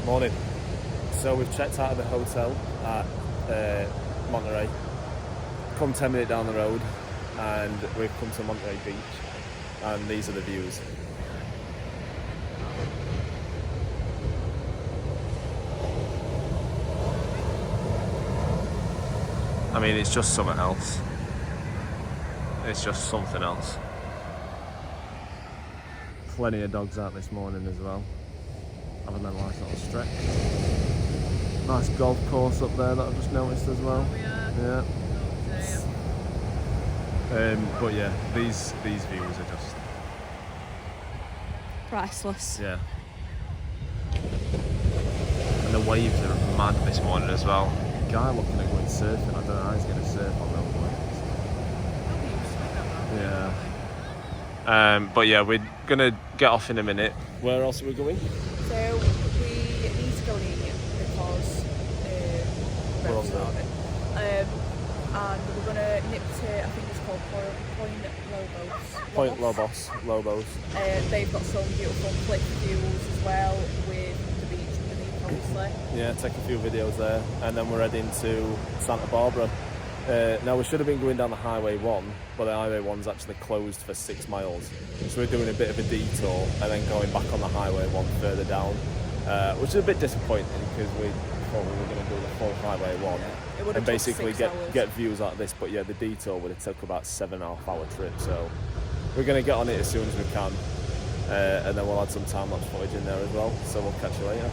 Morning. So we've checked out of the hotel at Monterey, come 10 minutes down the road, and we've come to Monterey Beach, and these are the views. I mean, it's just something else. It's just something else. Plenty of dogs out this morning as well. Having a nice little stretch. Nice golf course up there that I've just noticed as well. Yeah. But yeah, these views are just priceless. Yeah. And the waves are mad this morning as well. Guy looking at going surfing. I don't know how he's going to surf on those waves. Yeah. But yeah, we're gonna get off in a minute. Where else are we going? So we need to go and eat because we're starving. And we're gonna nip to, I think it's called Point Lobos. Lobos. They've got some beautiful cliff views as well with the beach underneath, obviously. Yeah, take a few videos there, and then we're heading to Santa Barbara. Now we should have been going down the Highway 1, but the Highway 1's actually closed for 6 miles. So we're doing a bit of a detour and then going back on the Highway 1 further down, which is a bit disappointing because we thought we were going to do the full Highway 1 and basically get views like this. But yeah, the detour would have took about 7.5 hour trip. So we're going to get on it as soon as we can, and then we'll add some time-lapse footage in there as well. So we'll catch you later.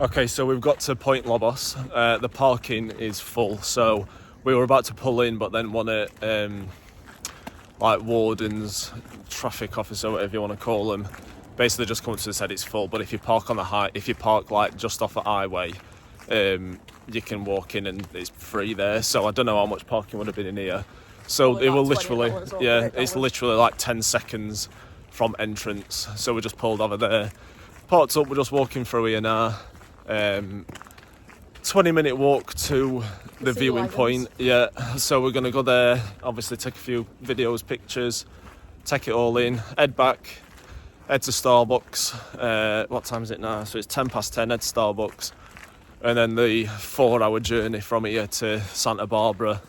Okay, so we've got to Point Lobos. The parking is full, so we were about to pull in, but then one of like wardens, traffic officer, whatever you want to call them, basically just come to us and said it's full. But if you park on if you park like just off the highway, you can walk in and it's free there. So I don't know how much parking would have been in here. So it will literally, yeah, it's literally like 10 seconds from entrance. So we just pulled over there, parked up. We're just walking through here now. 20-minute walk to the viewing point. Yeah, so we're going to go there, obviously take a few videos, pictures, take it all in, head back, head to Starbucks. What time is it now? So it's 10 past 10, head to Starbucks, and then the 4-hour journey from here to Santa Barbara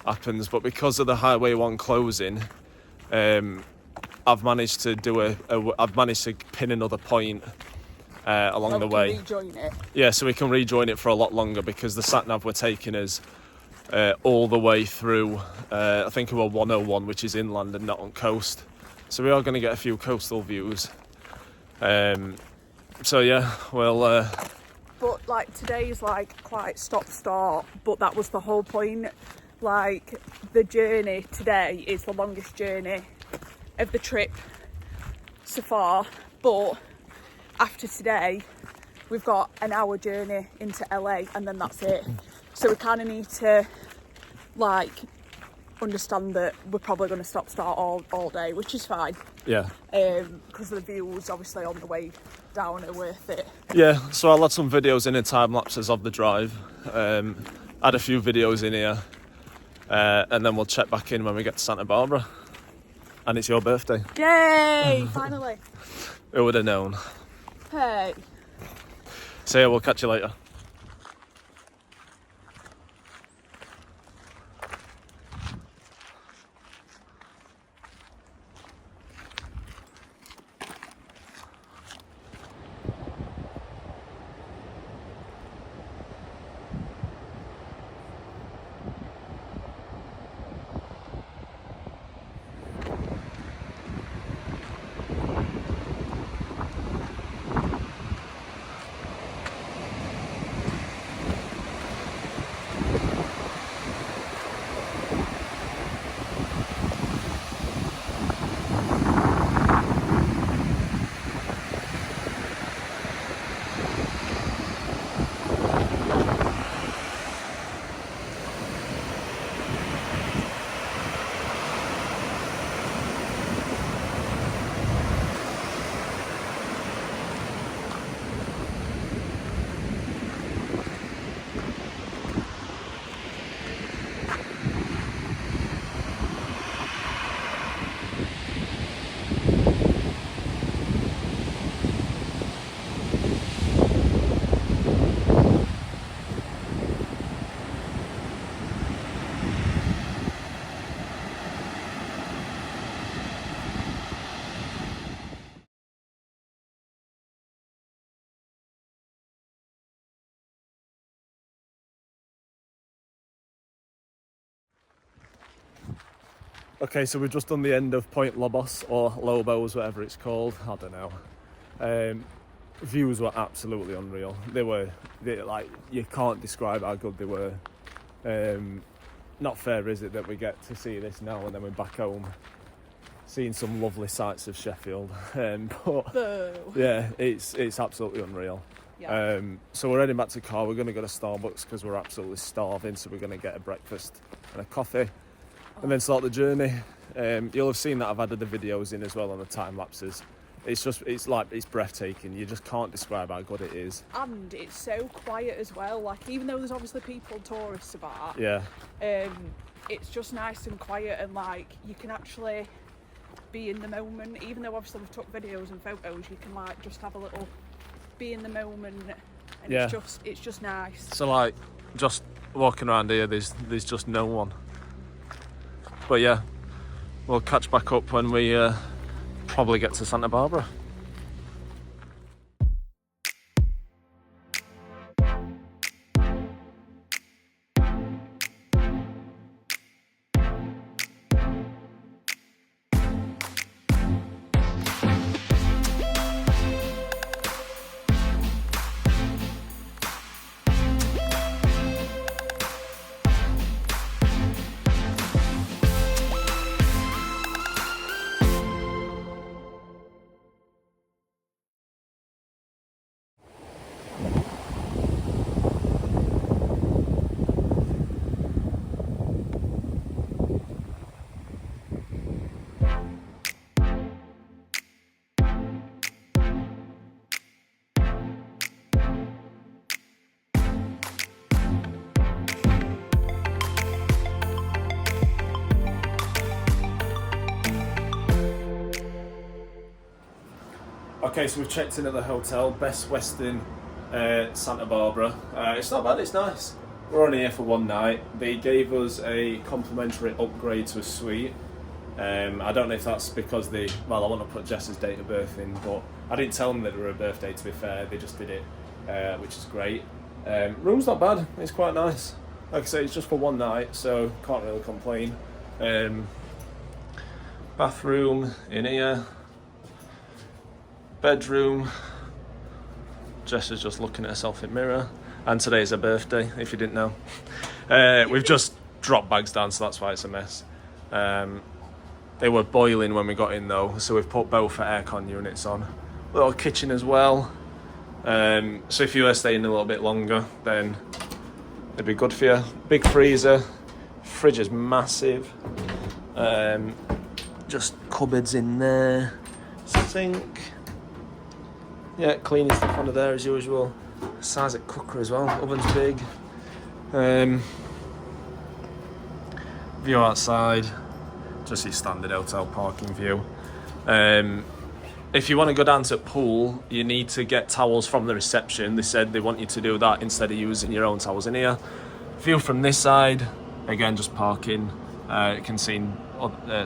happens. But because of the Highway 1 closing, I've managed to pin another point along the way. Rejoin it. Yeah, so we can rejoin it for a lot longer because the sat-nav we're taking us all the way through, I think we're 101, which is inland and not on coast. So we are going to get a few coastal views. So yeah, well... But like today's like quite stop-start, but that was the whole point. Like the journey today is the longest journey of the trip so far, but after today, we've got an hour journey into LA and then that's it. So we kind of need to like understand that we're probably going to stop-start all day, which is fine. Yeah. Because the views obviously on the way down are worth it. Yeah, so I'll add some videos in and time lapses of the drive. Add a few videos in here. And then we'll check back in when we get to Santa Barbara. And it's your birthday. Yay! Finally. Who would have known? Hey. So yeah, we'll catch you later. Okay, so we've just done the end of Point Lobos, or Lobos, whatever it's called. I don't know. Views were absolutely unreal. They like, you can't describe how good they were. Not fair, is it, that we get to see this now and then we're back home seeing some lovely sights of Sheffield. But yeah, it's absolutely unreal. Yeah. So we're heading back to the car. We're going to go to Starbucks because we're absolutely starving. So we're going to get a breakfast and a coffee, and then start the journey. You'll have seen that I've added the videos in as well on the time lapses. It's breathtaking. You just can't describe how good it is. And it's so quiet as well. Like, even though there's obviously people, tourists about. Yeah. It's just nice and quiet, and like you can actually be in the moment. Even though obviously we've took videos and photos, you can like just have a little be in the moment, and yeah, it's just nice. So like, just walking around here, there's just no one. But yeah, we'll catch back up when we probably get to Santa Barbara. Okay, so we've checked in at the hotel, Best Western Santa Barbara. It's not bad, it's nice. We're only here for one night. They gave us a complimentary upgrade to a suite. I don't know if that's because I want to put Jess's date of birth in, but I didn't tell them that it was her birthday, to be fair. They just did it, which is great. Room's not bad, it's quite nice. Like I say, it's just for one night, so can't really complain. Bathroom in here. Bedroom. Jess is just looking at herself in the mirror. And today's her birthday, if you didn't know. We've just dropped bags down, so that's why it's a mess. They were boiling when we got in though, so we've put both aircon units on. Little kitchen as well. So if you were staying a little bit longer, then it'd be good for you. Big freezer. Fridge is massive. Just cupboards in there. Sink. Yeah, cleaning stuff under there as usual. Size of cooker as well. Oven's big. View outside. Just your standard hotel parking view. If you want to go down to the pool, you need to get towels from the reception. They said they want you to do that instead of using your own towels in here. View from this side. Again, just parking. You can see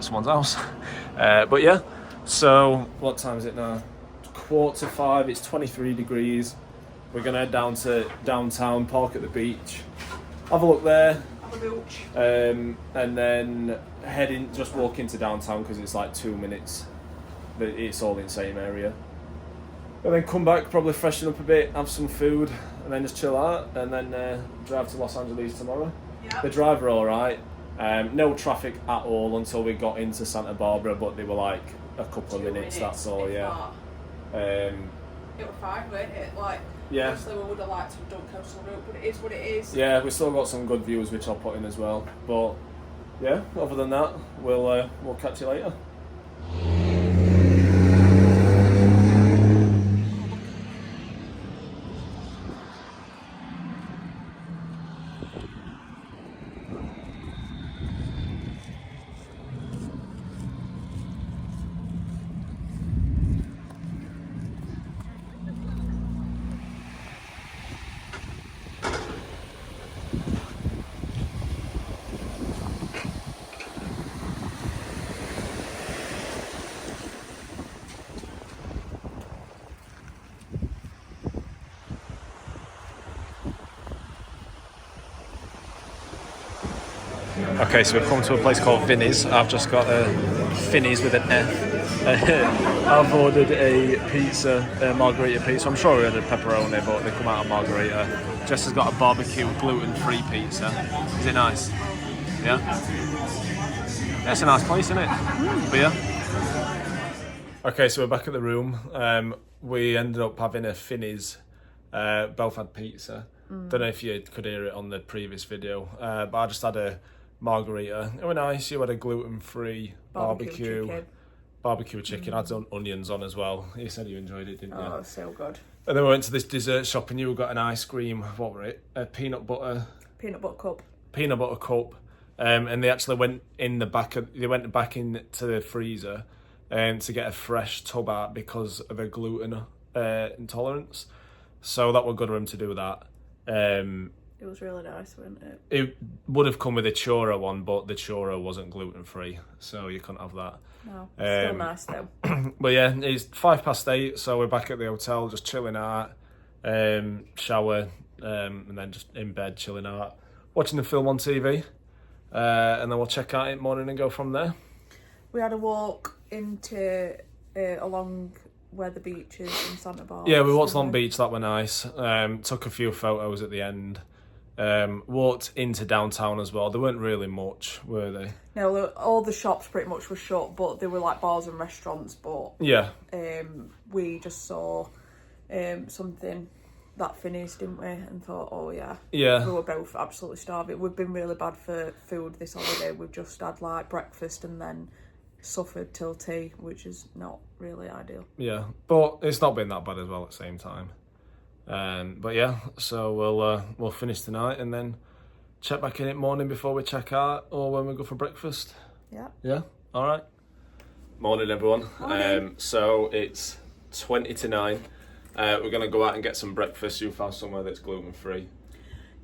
someone's house. But yeah, so what time is it now? 4:45, it's 23 degrees. We're going to head down to downtown, park at the beach, have a look there, and then just walk into downtown because it's like 2 minutes. It's all in the same area. And then come back, probably freshen up a bit, have some food, and then just chill out, and then drive to Los Angeles tomorrow. Yep. The drive were alright. No traffic at all until we got into Santa Barbara, but they were like a couple of minutes, that's all, yeah. It was fine, weren't it? Like, yeah. Obviously we would have liked to have done coastal route, but it is what it is. Yeah, we've still got some good views which I'll put in as well. But yeah, other than that, we'll catch you later. Okay, so we've come to a place called Vinny's. I've just got a Vinny's with an F. I've ordered a pizza, a margarita pizza. I'm sure we ordered pepperoni, but they come out of margarita. Jess has got a barbecue gluten-free pizza. Is it nice? Yeah? Yeah, it's a nice place, isn't it? But yeah. Okay, so we're back at the room. We ended up having a Vinny's. Both had pizza. Don't know if you could hear it on the previous video, but I just had a margarita. It was nice. You had a gluten-free barbecue chicken. I had some onions on as well. You said you enjoyed it, didn't you? Oh, so good. And then we went to this dessert shop and you got an ice cream. What were it? A peanut butter cup. Peanut butter cup. And they actually went in the back. They went back into the freezer to get a fresh tub out because of a gluten intolerance. So that was good of him to do that. It was really nice, wasn't it? It would have come with a churro one, but the churro wasn't gluten free, so you couldn't have that. No, still nice though. But yeah, it's 8:05, so we're back at the hotel, just chilling out, shower, and then just in bed chilling out, watching the film on TV, and then we'll check out in the morning and go from there. We had a walk into along where the beach is in Santa Barbara. Yeah, we walked along the beach, that were nice. Took a few photos at the end. Walked into downtown as well. There weren't really much, were they? No, all the shops pretty much were shut, but there were like bars and restaurants. But yeah, we just saw something that finished, didn't we? And thought, oh yeah, yeah. We were both absolutely starving. We've been really bad for food this holiday. We've just had like breakfast and then suffered till tea, which is not really ideal. Yeah, but it's not been that bad as well at the same time. But yeah, so we'll finish tonight and then check back in the morning before we check out or when we go for breakfast. Yeah. Yeah, all right. Morning, everyone. Morning. So it's 8:50. We're going to go out and get some breakfast. You found somewhere that's gluten-free.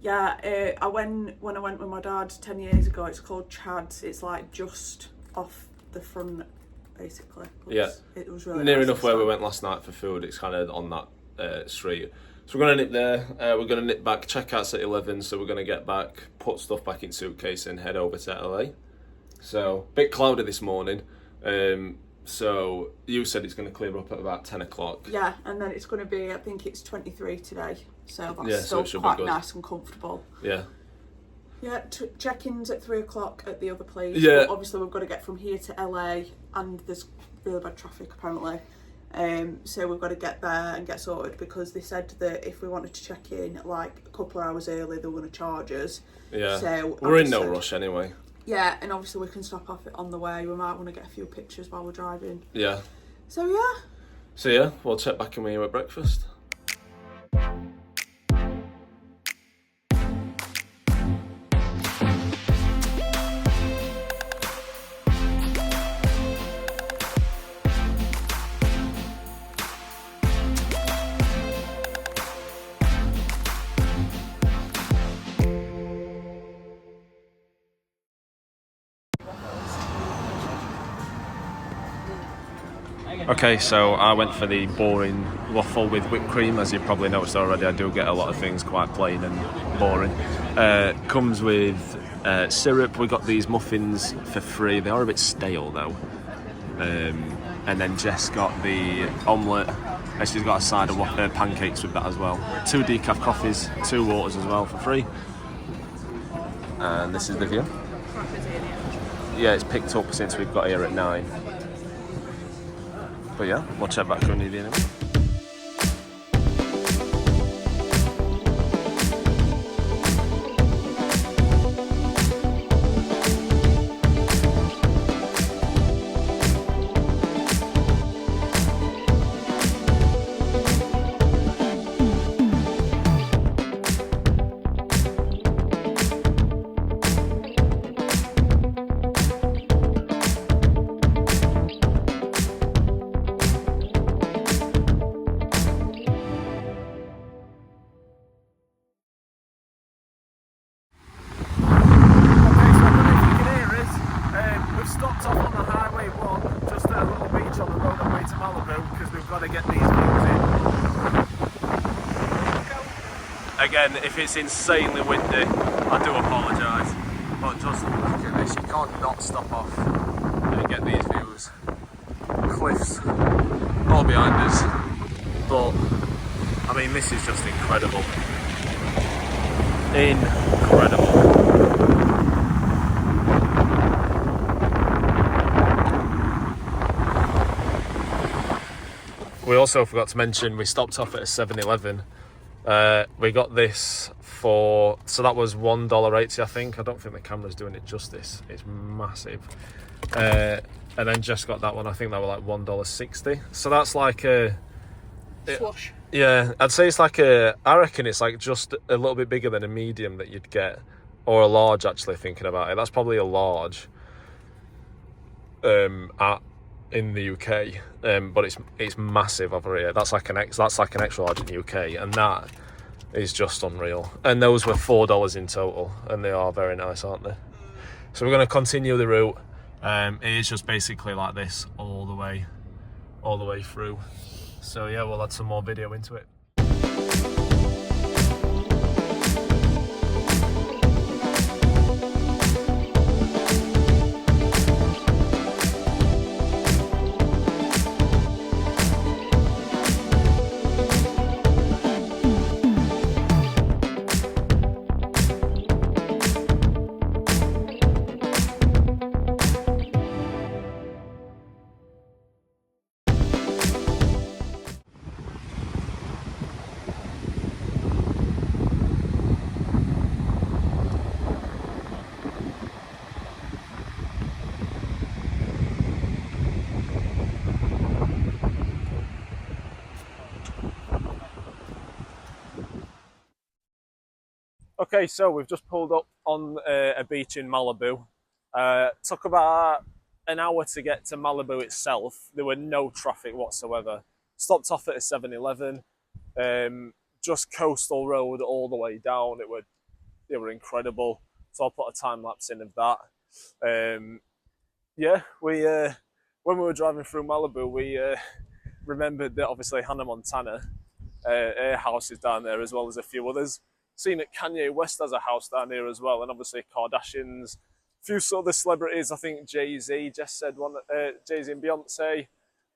Yeah, when I went with my dad 10 years ago, it's called Chad's. It's like just off the front, basically. It was really near nice enough where we went last night for food. It's kind of on that street. So we're going to nip there. We're going to nip back. Checkout's at 11, so we're going to get back, put stuff back in suitcase and head over to LA. So, bit cloudy this morning. So you said it's going to clear up at about 10 o'clock. Yeah, and then it's going to be, I think it's 23 today. So that's yeah, still so quite nice and comfortable. Yeah. Yeah, check-in's at 3 o'clock at the other place. Yeah. But obviously we've got to get from here to LA and there's really bad traffic apparently. So we've got to get there and get sorted because they said that if we wanted to check in like a couple of hours early, they were going to charge us. Yeah. So we're in no rush anyway. Yeah, and obviously we can stop off it on the way. We might want to get a few pictures while we're driving. Yeah. So yeah. So yeah, we'll check back in with you at breakfast. Okay, so I went for the boring waffle with whipped cream. As you probably noticed already, I do get a lot of things quite plain and boring. Comes with syrup. We got these muffins for free. They are a bit stale though. And then Jess got the omelette. And she's got a side of pancakes with that as well. 2 decaf coffees, 2 waters as well for free. And this is the view. Yeah, it's picked up since we've got here at 9. But yeah, we'll check back when you do anyway. Stopped off on the highway 1, just at a little beach on the road on the way to Malibu, because we've got to get these views in. Again, if it's insanely windy, I do apologise. But just look at this, you can't not stop off and get these views. Cliffs all behind us, but I mean, this is just incredible. Incredible. We also forgot to mention we stopped off at a 7-Eleven. We got this for, so that was $1.80 I think. I don't think the camera's doing it justice. It's massive. And then Jess got that one. I think that was like $1.60. So that's like a Slush. Yeah, I'd say it's like I reckon it's like just a little bit bigger than a medium that you'd get, or a large. Actually, thinking about it, that's probably a large. In the UK, but it's massive over here. That's like an extra large in the UK, and that is just unreal. And those were $4 in total, and they are very nice, aren't they? So we're going to continue the route. It is just basically like this all the way through. So yeah, we'll add some more video into it. Okay, so we've just pulled up on a beach in Malibu. Took about an hour to get to Malibu itself. There were no traffic whatsoever. Stopped off at a 7-Eleven. Just coastal road all the way down. They were incredible. So I'll put a time lapse in of that. Yeah, when we were driving through Malibu, we remembered that obviously Hannah Montana, her house is down there as well as a few others. Seen that Kanye West has a house down here as well, and obviously Kardashians, a few sort of the celebrities. I think Jay-Z just said one, Jay-Z and Beyonce.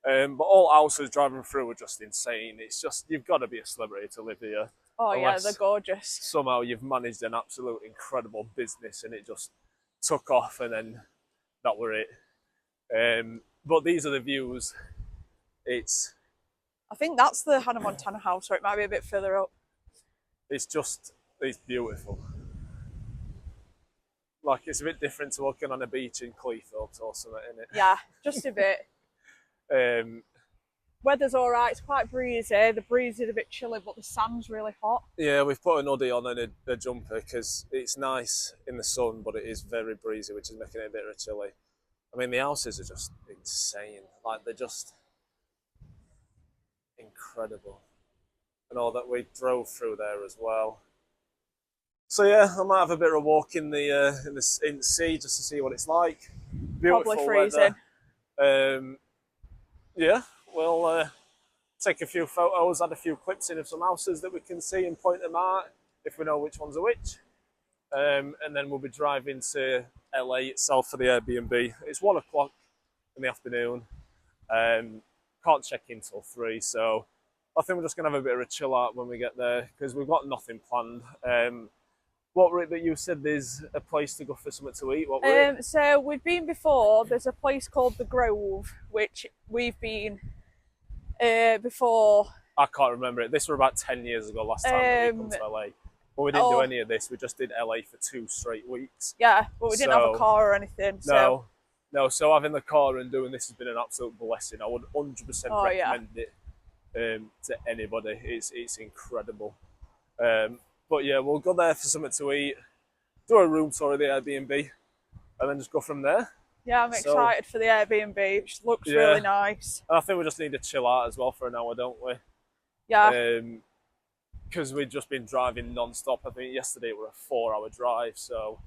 But all houses driving through are just insane. It's just, you've got to be a celebrity to live here. Oh yeah, they're gorgeous. Somehow you've managed an absolute incredible business and it just took off, and then that were it. But these are the views. I think that's the Hannah Montana house, or it might be a bit further up. It's beautiful. Like, it's a bit different to walking on a beach in Cleethorpes or something, isn't it? Yeah, just a bit. Weather's all right. It's quite breezy. The breeze is a bit chilly, but the sand's really hot. Yeah, we've put an hoodie on and a jumper because it's nice in the sun, but it is very breezy, which is making it a bit chilly. I mean, the houses are just insane. Like, they're just incredible. And all that, we drove through there as well. So yeah, I might have a bit of a walk in the sea just to see what it's like. Beautiful Probably freezing. weather. Yeah, we'll take a few photos, add a few clips in of some houses that we can see and point them out if we know which ones are which. And then we'll be driving to LA itself for the Airbnb. It's 1 o'clock in the afternoon. Can't check in till 3, so I think we're just going to have a bit of a chill out when we get there because we've got nothing planned. What were it that you said there's a place to go for something to eat? What were it? So we've been before. There's a place called The Grove, which we've been before. I can't remember it. This were about 10 years ago last time that we come to LA. But we didn't do any of this. We just did LA for 2 straight weeks. Yeah, but we didn't have a car or anything. So. No. So having the car and doing this has been an absolute blessing. I would 100% recommend it to anybody. It's incredible. But yeah, we'll go there for something to eat, do a room tour of the Airbnb, and then just go from there. Yeah, I'm excited for the Airbnb, which looks really nice. And I think we just need to chill out as well for an hour, don't we? Yeah. Because we've just been driving non-stop. I think yesterday it was a 4-hour drive, so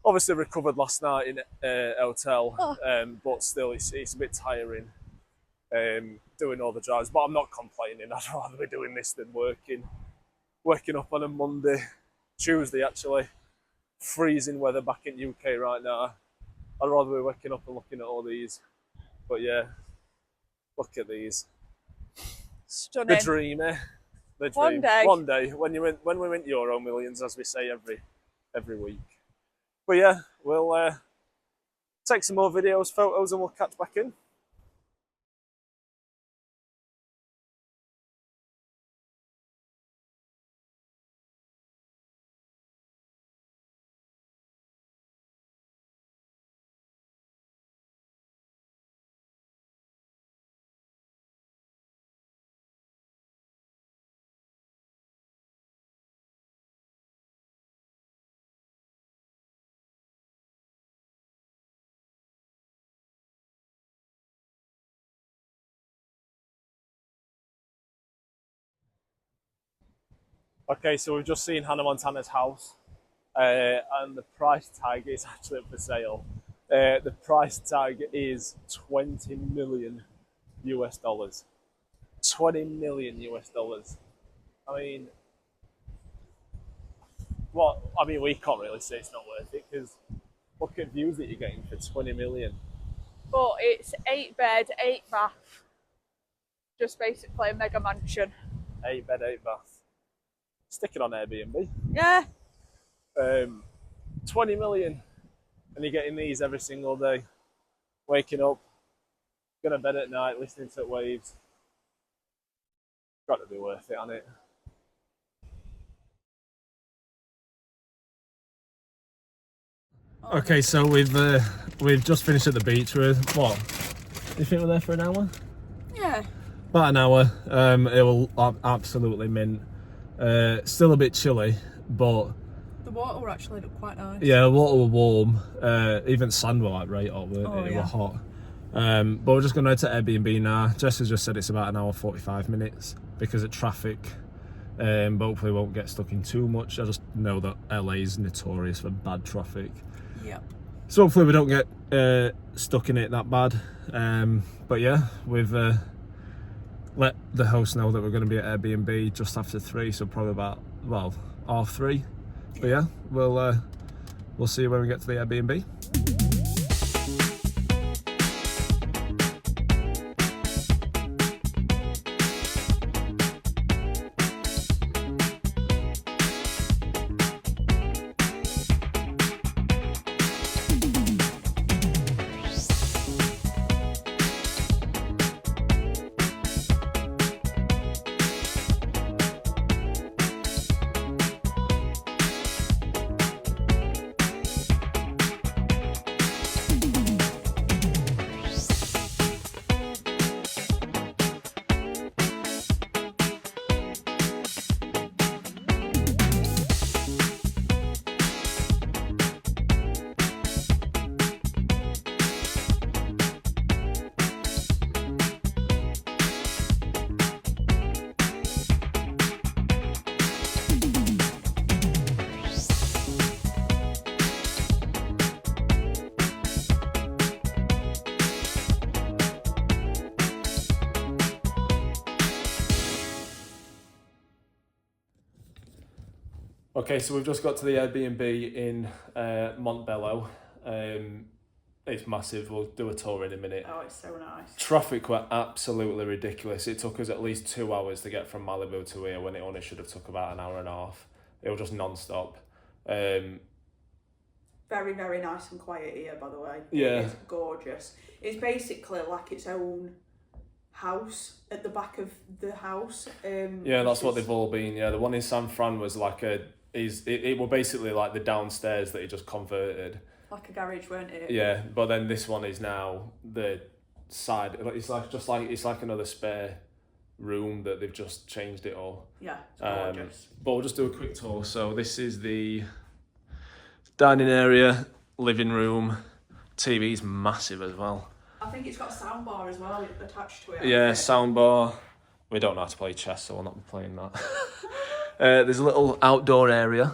obviously recovered last night in a hotel, but still it's a bit tiring doing all the drives. But I'm not complaining. I'd rather be doing this than working up on a Monday, Tuesday actually. freezing weather back in UK right now. I'd rather be waking up and looking at all these. But yeah, look at these. Stunning. The dream, eh? The dream. One day. One day, when we win Euro Millions, as we say every week. But yeah, we'll take some more videos, photos, and we'll catch back in. Okay, so we've just seen Hannah Montana's house, and the price tag is actually up for sale. The price tag is 20 million US dollars. 20 million US dollars. I mean, what? I mean, we can't really say it's not worth it because look at views that you're getting for 20 million. But it's 8 bed, 8 bath. Just basically a mega mansion. 8 bed, 8 bath. Stick it on Airbnb. Yeah. 20 million. And you're getting these every single day. Waking up, going to bed at night, listening to waves. Got to be worth it, hasn't it? Okay, so we've just finished at the beach. We're what? Do you think we're there for an hour? Yeah. About an hour. It will absolutely mint. Still a bit chilly, but The water were actually quite nice. yeah, the water were warm. Even sand were like right hot. It yeah. were hot. But we're just going to head to Airbnb now. Jess has just said it's about an hour 45 minutes because of traffic. But hopefully we won't get stuck in too much. I just know that LA is notorious for bad traffic. Yep. So hopefully we don't get stuck in it that bad. But yeah, we've let the host know that we're going to be at Airbnb just after 3, so probably about, well, 3:30. But yeah, we'll see you when we get to the Airbnb. Okay, so we've just got to the Airbnb in Montebello. It's massive. We'll do a tour in a minute. Oh, it's so nice. Traffic were absolutely ridiculous. It took us at least 2 hours to get from Malibu to here when it only should have took about an hour and a half. It was just non-stop. Very, very nice and quiet here, by the way. Yeah. It's gorgeous. It's basically like its own house at the back of the house. Yeah, that's what they've all been. Yeah, the one in San Fran was like it were basically like the downstairs that he just converted. Like a garage, weren't it? Yeah, but then this one is now the side. It's like another spare room that they've just changed it all. Yeah, it's gorgeous. But we'll just do a quick tour. So this is the dining area, living room. TV's massive as well. I think it's got a sound bar as well attached to it. Yeah, sound bar. We don't know how to play chess, so we'll not be playing that. There's a little outdoor area.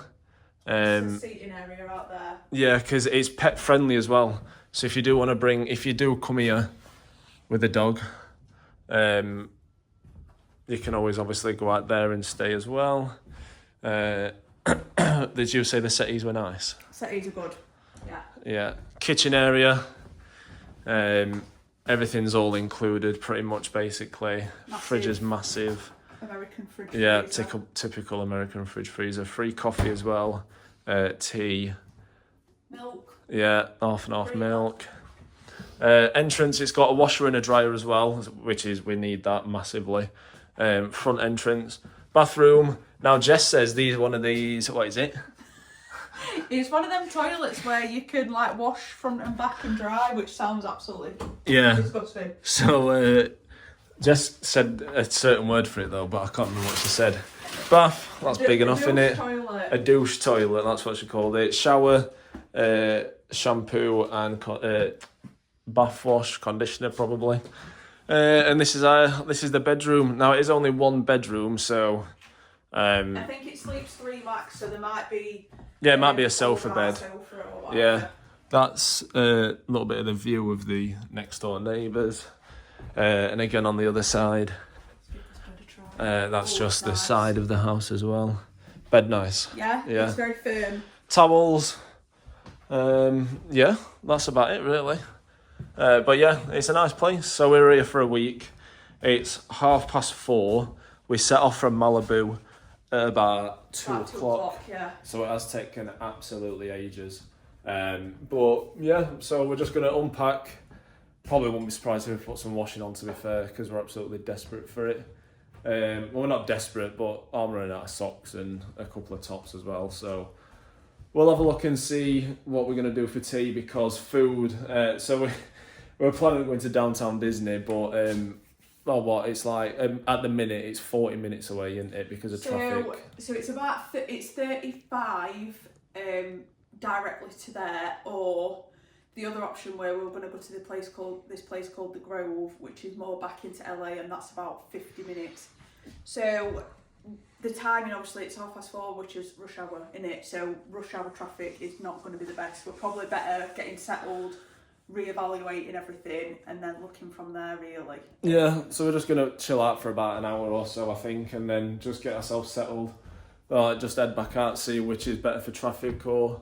There's a seating area out there. Yeah, because it's pet friendly as well. So if you do come here with a dog, you can always obviously go out there and stay as well. Did you say the settees were nice? Settees are good. Yeah. Yeah. Kitchen area. Everything's all included pretty much basically. Massive. Fridge is massive. American fridge freezer. Typical American fridge freezer. Free coffee as well. Tea. Milk. Yeah, half and half milk. Entrance, it's got a washer and a dryer as well, which is, we need that massively. Front entrance. Bathroom. Now Jess says one of these, what is it? It's one of them toilets where you can like wash front and back and dry, which sounds absolutely disgusting. So Jess said a certain word for it though, but I can't remember what she said. Bath, that's big enough, innit? Toilet. A douche toilet, that's what she called it. Shower, shampoo and bath wash, conditioner probably. And this is the bedroom. Now it is only one bedroom, so I think it sleeps 3 max, so there might be it might be a sofa bed. Yeah. That's a little bit of the view of the next door neighbours. And again on the other side, that's just the side of the house as well. Bed nice. Yeah, it's very firm. Towels. That's about it really. But yeah, it's a nice place. So we're here for a week. It's 4:30. We set off from Malibu at about 2 o'clock. Yeah. So it has taken absolutely ages. But yeah, so we're just going to unpack. Probably won't be surprised if we put some washing on, to be fair, because we're absolutely desperate for it. Well, we're not desperate, but I'm running out of socks and a couple of tops as well. So we'll have a look and see what we're going to do for tea, because food. So we're planning on going to downtown Disney, but it's like at the minute it's 40 minutes away, isn't it, because of traffic? So it's about it's 35 directly to there, or the other option where we're going to go to this place called the Grove, which is more back into LA, and that's about 50 minutes. So the timing, obviously, it's 4:30, which is rush hour, innit? So rush hour traffic is not going to be the best. We're probably better getting settled, re-evaluating everything, and then looking from there, really. Yeah, so we're just going to chill out for about an hour or so, I think, and then just get ourselves settled. Just head back out, see which is better for traffic, or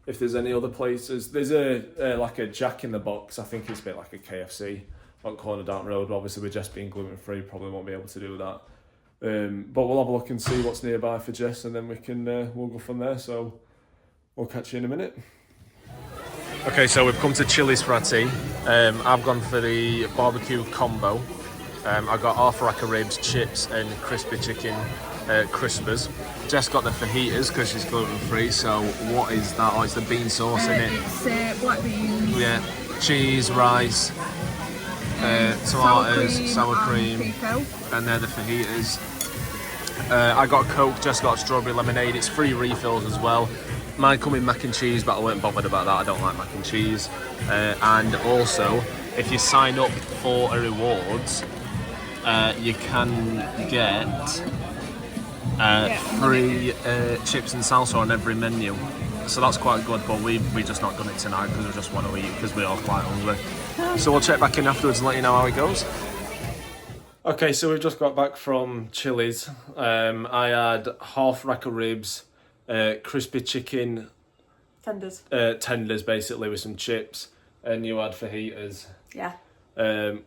if there's any other places. There's like a Jack in the Box. I think it's a bit like a KFC on corner down the road. Obviously, with Jess being gluten-free, probably won't be able to do that. But we'll have a look and see what's nearby for Jess, and then we'll go from there. So we'll catch you in a minute. Okay, so we've come to Chili's for our tea. I've gone for the barbecue combo. I got half a rack of ribs, chips, and crispy chicken crispers. Jess got the fajitas because she's gluten-free. So what is that? Oh, it's the bean sauce in it. It's black beans. Yeah, cheese, rice, tomatoes, sour cream, and they're the fajitas. I got a Coke, Jess got a strawberry lemonade. It's free refills as well. Mine come in mac and cheese, but I weren't bothered about that. I don't like mac and cheese. And also, if you sign up for a rewards, you can get free chips and salsa on every menu. So that's quite good, but we just not done it tonight because we just want to eat, because we're all quite hungry. So we'll check back in afterwards and let you know how it goes. Okay, so we've just got back from Chili's. I had half rack of ribs, crispy chicken tenders basically with some chips, and you had fajitas. Yeah.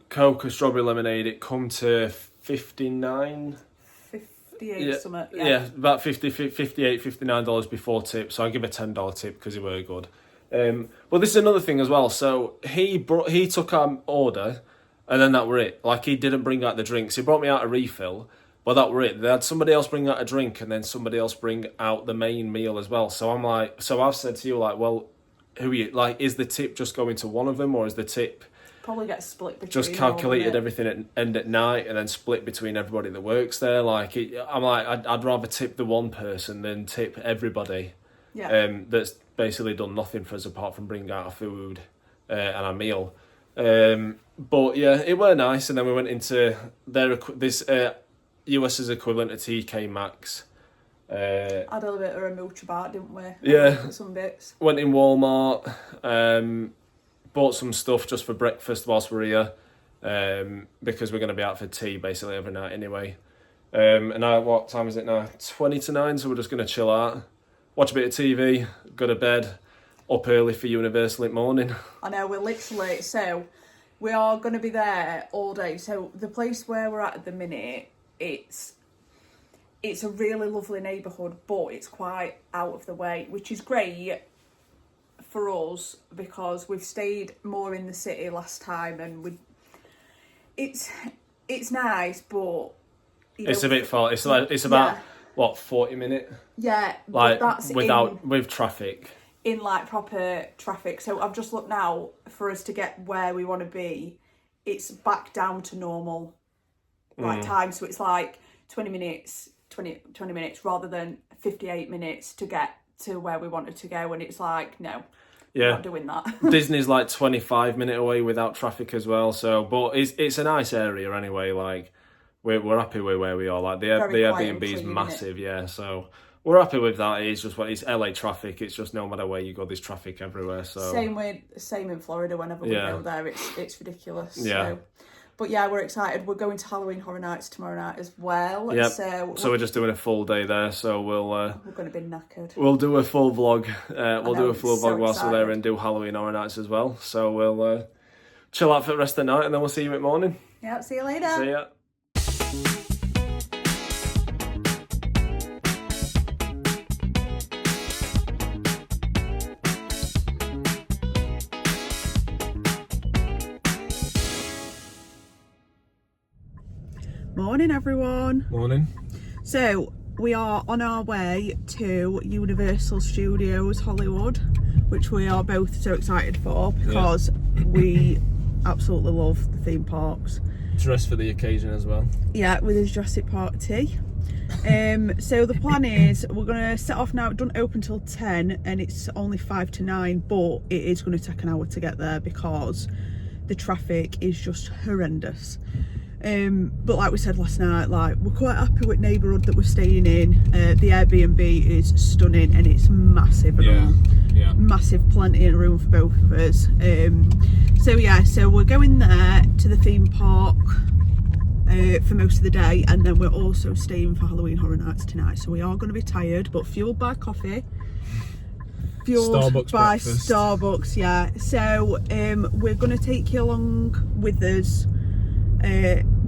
Coke, a strawberry lemonade. It come to 59. 58 something. Yeah, about $58, $59 before tip. So I give a $10 tip because it were good. But this is another thing as well. So he took our order, and then that were it. Like, he didn't bring out the drinks. He brought me out a refill, but that were it. They had somebody else bring out a drink, and then somebody else bring out the main meal as well. So I'm like, so I've said to you, like, well, who are you? Like, is the tip just going to one of them, or is the tip probably get split between just calculated everything at night and then split between everybody that works there? Like, I'm like, I'd rather tip the one person than tip everybody. Yeah. That's basically done nothing for us apart from bring out our food and our meal. But yeah, it were nice. And then we went into this US's equivalent to TK Maxx. Had a little bit of a mooch about, didn't we? Yeah. Some bits. Went in Walmart. Bought some stuff just for breakfast whilst we're here, because we're going to be out for tea basically every night anyway. And now, what time is it now? 8:50, so we're just going to chill out. watch a bit of TV, go to bed, up early for Universal in the morning. I know, we are going to be there all day. So the place where we're at the minute, it's a really lovely neighbourhood, but it's quite out of the way, which is great for us because we've stayed more in the city last time, and it's nice, but it's a bit far. It's about what, 40 minutes? Yeah, like that's with traffic. In like proper traffic. So I've just looked now, for us to get where we want to be, it's back down to normal time. So it's like 20 minutes rather than 58 minutes to get to where we wanted to go. And it's like, no, we're not doing that. Disney's like 25 minutes away without traffic as well. So, but it's a nice area anyway. Like we're happy with where we are. Like the Airbnb is massive, So we're happy with that. It's just it's LA traffic. It's just no matter where you go, there's traffic everywhere. So same in Florida. Whenever we go there, it's ridiculous. Yeah. So, but yeah, we're excited. We're going to Halloween Horror Nights tomorrow night as well. Yeah. So we're just doing a full day there. So we're going to be knackered. We'll do a full vlog. We'll do a full vlog whilst excited. we're there and do Halloween Horror Nights as well. So we'll chill out for the rest of the night, and then we'll see you in the morning. Yeah. See you later. See ya. Morning, everyone. Morning. So we are on our way to Universal Studios Hollywood, which we are both so excited for because we absolutely love the theme parks. Dressed for the occasion as well. Yeah, with his Jurassic Park tea. So the plan is we're going to set off now. It doesn't open till 10 and it's only 5 to 9, but it is going to take an hour to get there because the traffic is just horrendous. But like we said last night, like we're quite happy with neighbourhood that we're staying in. The Airbnb is stunning and it's massive. Massive, plenty of room for both of us. So we're going there to the theme park for most of the day, and then we're also staying for Halloween Horror Nights tonight. So we are going to be tired, but fueled by coffee. Starbucks by breakfast. Starbucks, yeah. So we're going to take you along with us.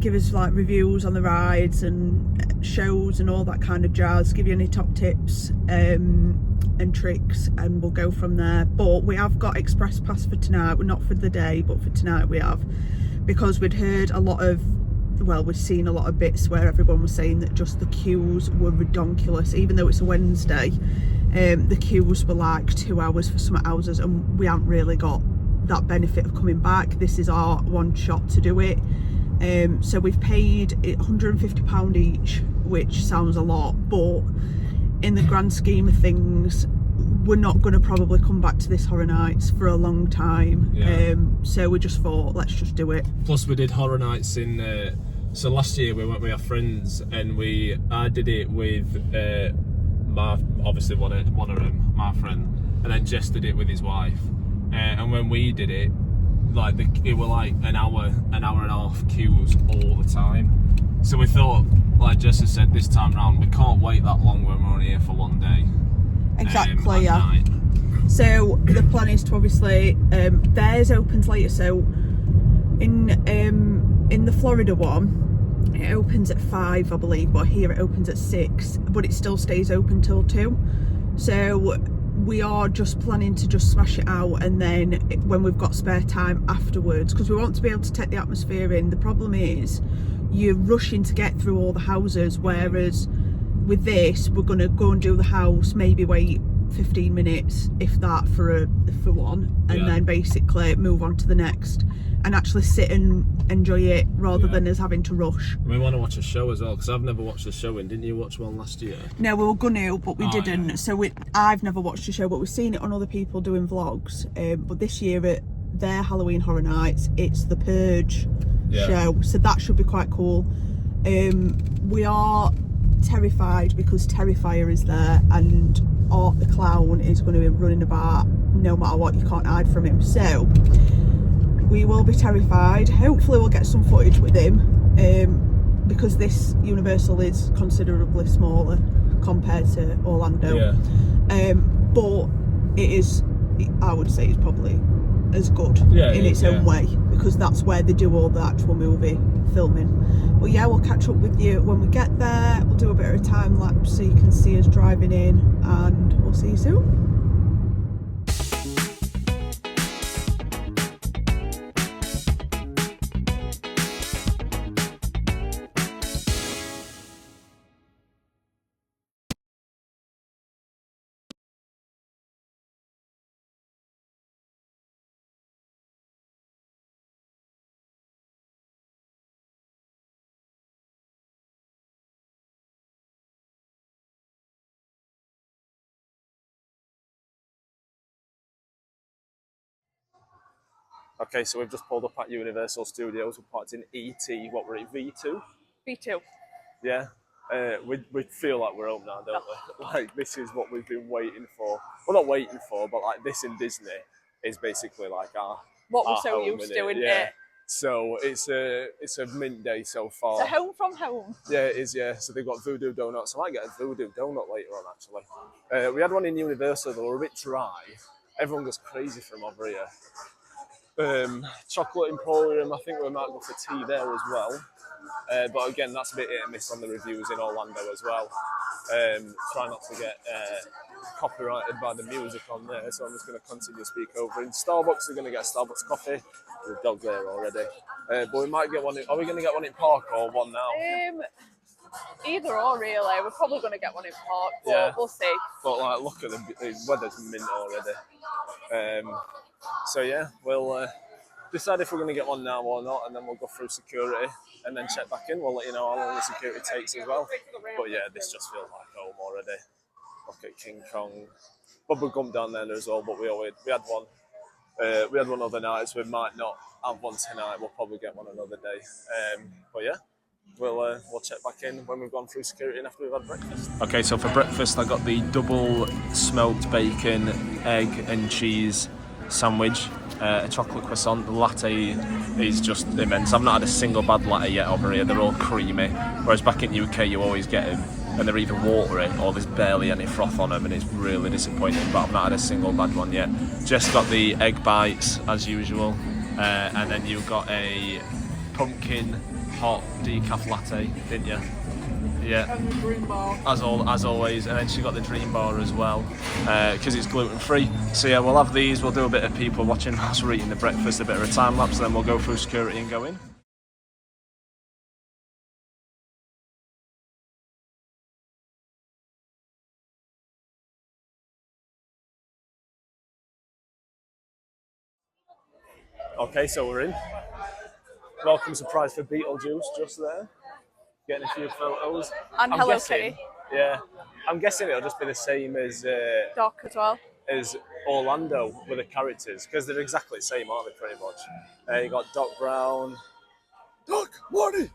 Give us like reviews on the rides and shows and all that kind of jazz, give you any top tips and tricks, and we'll go from there. But we have got express pass for tonight. We're not for the day, but for tonight we have, because we'd heard we'd seen a lot of bits where everyone was saying that just the queues were redonkulous. Even though it's a Wednesday, the queues were like 2 hours for some houses, and we haven't really got that benefit of coming back. This is our one shot to do it. So we've paid £150 each, which sounds a lot, but in the grand scheme of things, we're not going to probably come back to this Horror Nights for a long time. So we just thought, let's just do it. Plus we did Horror Nights in so last year we went with our friends, and I did it with one of them, my friend, and then Jess did it with his wife, and when we did it, like it were like an hour and a half queues all the time. So we thought, like Jess has said, this time round we can't wait that long when we're only here for one day. Exactly, yeah. Night. So the plan is to obviously theirs opens later. So in the Florida one, it opens at 5, I believe, but here it opens at 6, but it still stays open till 2. So we are just planning to just smash it out, and then when we've got spare time afterwards, because we want to be able to take the atmosphere in. The problem is you're rushing to get through all the houses, whereas with this we're going to go and do the house, maybe wait 15 minutes if that for one, and then basically move on to the next and actually sit and enjoy it rather than us having to rush. We want to watch a show as well, because I've never watched a show. Didn't you watch one last year? No, we were gonna, but we didn't. Yeah. So I've never watched a show, but we've seen it on other people doing vlogs. But this year at their Halloween Horror Nights, it's the Purge show, so that should be quite cool. We are terrified because Terrifier is there, and Art the Clown is going to be running about no matter what. You can't hide from him, so we will be terrified. Hopefully we'll get some footage with him, because this Universal is considerably smaller compared to Orlando. Yeah. But it is, I would say, it's probably as good in its own way, because that's where they do all the actual movie filming. But yeah, we'll catch up with you when we get there. We'll do a bit of a time lapse so you can see us driving in, and we'll see you soon. Okay, so we've just pulled up at Universal Studios. We're parked in ET. What, we're at V2? V2. Yeah. We feel like we're home now, don't we? Like, this is what we've been waiting for. Well, not waiting for, but like this in Disney is basically like our What we're so home, used to, isn't yeah. it? So it's a mint day so far. It's a home from home. Yeah, it is, yeah. So they've got voodoo donuts. I might get a voodoo donut later on, actually. We had one in Universal, they were a bit dry. Everyone goes crazy from over here. Chocolate Emporium, I think we might go for tea there as well. But again, that's a bit hit and miss on the reviews in Orlando as well. Try not to get copyrighted by the music on there, so I'm just going to continue to speak over. In Starbucks, we're going to get a Starbucks coffee. There's a dog there already. But we might get one. Are we going to get one in Park or one now? Either or, really. We're probably going to get one in Park, but we'll see. But like, look at the weather's mint already. So yeah, we'll decide if we're going to get one now or not, and then we'll go through security and then check back in. We'll let you know how long the security takes as well. But yeah, this just feels like home already. Look at King Kong. Bubble gum down there as well, but we had one. We had one other night, so we might not have one tonight. We'll probably get one another day. But yeah, we'll check back in when we've gone through security and after we've had breakfast. Okay, so for breakfast I got the double smoked bacon, egg and cheese sandwich, a chocolate croissant. The latte is just immense. I've not had a single bad latte yet over here. They're all creamy, whereas back in UK you always get them and they're either watery or there's barely any froth on them, and it's really disappointing. But I've not had a single bad one yet. Just got the egg bites as usual, and then you got a pumpkin hot decaf latte, didn't you? Yeah. And the dream bar. As always, and then she got the dream bar as well, because it's gluten free. So yeah, we'll have these. We'll do a bit of people watching whilst we're eating the breakfast, a bit of a time lapse, and then we'll go through security and go in. Okay, so we're in. Welcome surprise for Beetlejuice just there. Getting a few photos. And I'm Hello guessing, Kitty. Yeah, I'm guessing it'll just be the same as Doc as well. as Orlando with the characters, because they're exactly the same, aren't they? Pretty much. You got Doc Brown, Doc, Marty.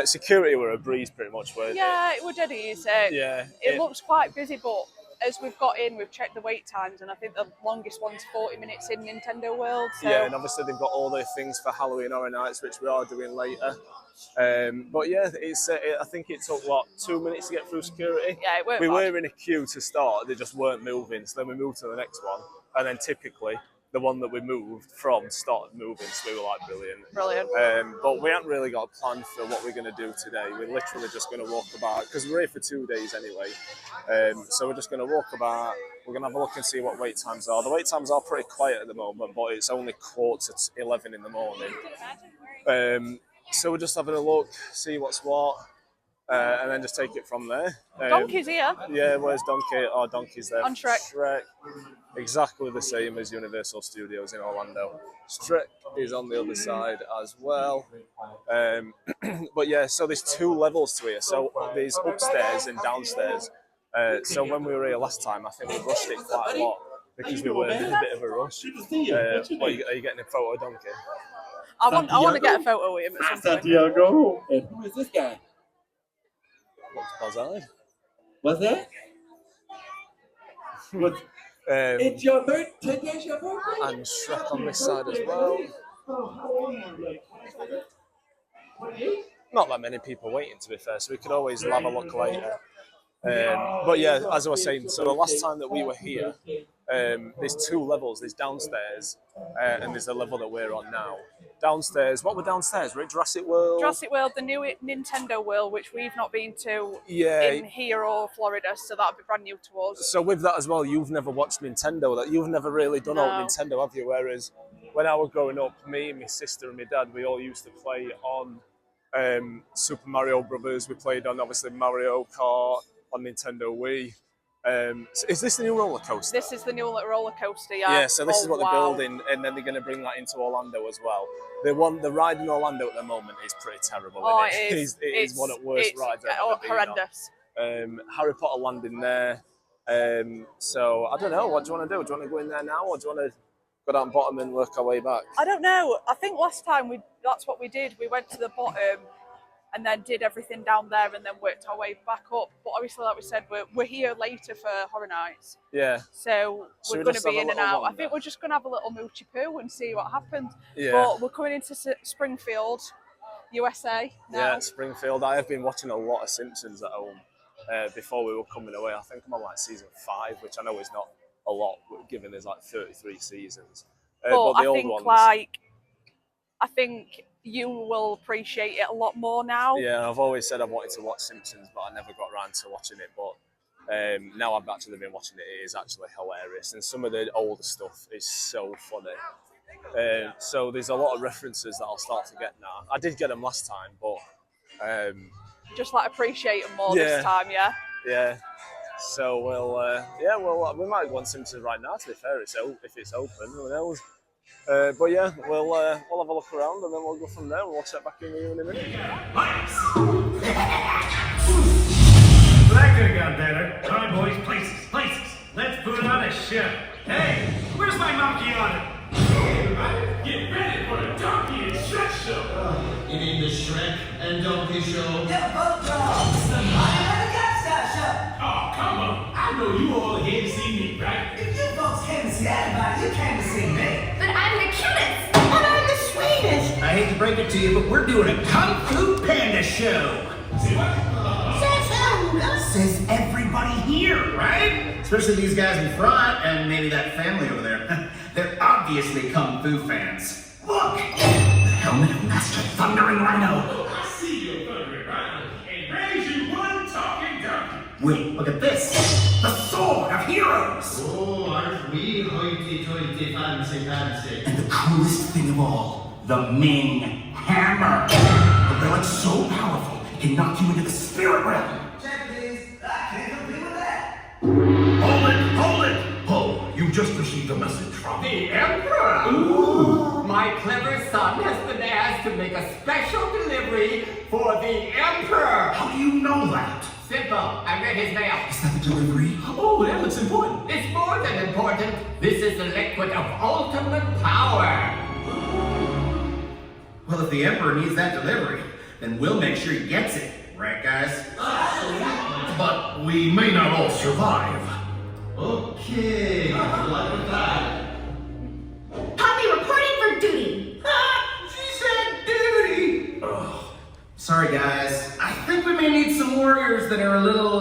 Security were a breeze, pretty much. Weren't Yeah, it was dead easy. Yeah. It looks quite busy, but as we've got in, we've checked the wait times, and I think the longest one's 40 minutes in Nintendo World. So. Yeah, and obviously they've got all their things for Halloween Horror Nights, which we are doing later. But yeah, I think it took 2 minutes to get through security. Yeah, it weren't We bad. were in a queue to start; they just weren't moving. So then we moved to the next one, and then typically the one that we moved from started moving. So we were like, brilliant. But we haven't really got a plan for what we're going to do today. We're literally just going to walk about, because we're here for 2 days anyway. So we're just going to walk about. We're going to have a look and see what wait times are. The wait times are pretty quiet at the moment, but it's only 11:15 in the morning. So we're just having a look, see what's what, and then just take it from there. Donkey's here. Yeah, where's Donkey? Oh, Donkey's there. On Shrek. Exactly the same as Universal Studios in Orlando. Shrek is on the other side as well. But yeah, so there's 2 levels to here. So there's upstairs and downstairs. So when we were here last time, I think we rushed it quite a lot because we were in a bit of a rush. Are you getting a photo of Donkey? I want to get a photo with him at some point. Santiago. And who is this guy? Looks buzz-eyed. What's that? What? It's your birthday. Today's your birthday. And Shrek on this side as well. Not that many people waiting, to be fair, so we could always have a look later. But yeah, as I was saying, so the last time that we were here, there's 2 levels. There's downstairs, and there's the level that we're on now. Downstairs, what were downstairs? We're at Jurassic World. Jurassic World, the new Nintendo World, which we've not been to Yeah. in here or Florida, so that'll be brand new to us. So with that as well, you've never watched Nintendo. That you've never really done all No. Nintendo, have you? Whereas when I was growing up, me, my sister, and my dad, we all used to play on Super Mario Brothers. We played on obviously Mario Kart on Nintendo Wii. Is this the new roller coaster? This is the new roller coaster, yeah. Yeah, so this is what they're building, and then they're going to bring that into Orlando as well. The ride in Orlando at the moment is pretty terrible. Oh, isn't it? It is one of the worst rides I've ever been on. Horrendous. Harry Potter landing there. So I don't know. What do you want to do? Do you want to go in there now, or do you want to go down bottom and work our way back? I don't know. I think last time that's what we did. We went to the bottom and then did everything down there and then worked our way back up. But obviously, like we said, we're here later for Horror Nights. Yeah. So Should we're we going just to be have a in and little out. I wander? think we're just going to have a little moochy poo and see what happens. Yeah. But we're coming into Springfield, USA now. Yeah, Springfield. I have been watching a lot of Simpsons at home before we were coming away. I think I'm on like season 5, which I know is not a lot, given there's like 33 seasons. But the I old think ones, I think you will appreciate it a lot more now. Yeah, I've always said I've wanted to watch Simpsons, but I never got around to watching it. But now I've actually been watching it. It is actually hilarious, and some of the older stuff is so funny. So there's a lot of references that I'll start to get now. I did get them last time, but Just like appreciate them more Yeah. this time, yeah. yeah. So we might go on Simpsons right now. To be fair, if it's open, who knows? But yeah, we'll have a look around and then we'll go from there. We'll check back in with you in a minute. Well, that could have gone better. All right, boys, places. Let's put on a show. Hey, where's my monkey on it? Get ready for the donkey and Shrek show. You mean the Shrek and Donkey Show? They're both wrong. It's the Mario and the Gangsta Show. Oh, come on. I know you all here to see me, right? If you folks came to see anybody, you came to see me. But I'm the cutest! And I'm the sweetest! I hate to break it to you, but we're doing a Kung Fu Panda show. See what? Says everybody here, right? Especially these guys in front and maybe that family over there. They're obviously Kung Fu fans. Look! The helmet of Master Thundering Rhino. I see you, Thundering Rhino, and raise you one talking donkey. Wait, look at this. The Sword of Heroes. Oh, aren't we hoity-toity fancy? And the coolest thing of all, the Ming Hammer. A relic so powerful, it can knock you into the spirit realm. Check please. I can't compete with that. Hold it! Oh, you just received a message from The Emperor! Ooh. My clever son has been asked to make a special delivery for the Emperor! How do you know that? Simple. I read his mail. Is that the delivery? Oh, that looks important. It's more than important. This is the liquid of ultimate power. Well, if the Emperor needs that delivery, then we'll make sure he gets it. Right, guys? But we may not all survive. Okay. Good luck with that. Poppy reporting for duty! She said duty! Oh, sorry, guys. I think we may need some warriors that are a little,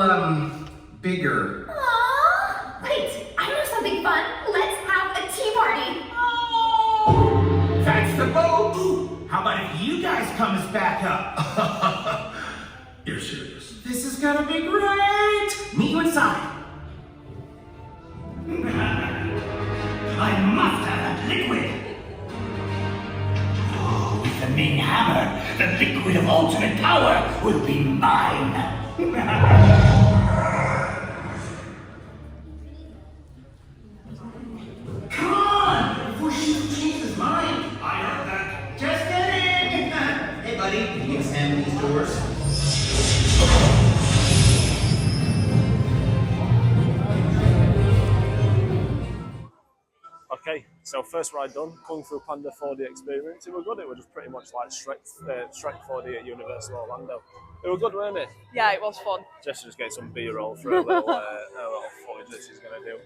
bigger. Aww! Wait, I know something fun. Let's have a tea party. Oh, that's the boat. How about if you guys come as backup? You're serious? This is gonna be great! Meet you inside. I must have that liquid. Oh, with the Ming Hammer, the liquid of ultimate power will be mine. Come on, before she changes his mind. I heard that. Just kidding. Hey, buddy, can you examine these doors? Okay, so first ride done, Kung Fu Panda 4D experience. It was good. It was just pretty much like Shrek 4D at Universal Orlando. It was good, weren't it? Yeah, it was fun. Just get some B-roll for a little footage that she's going to do.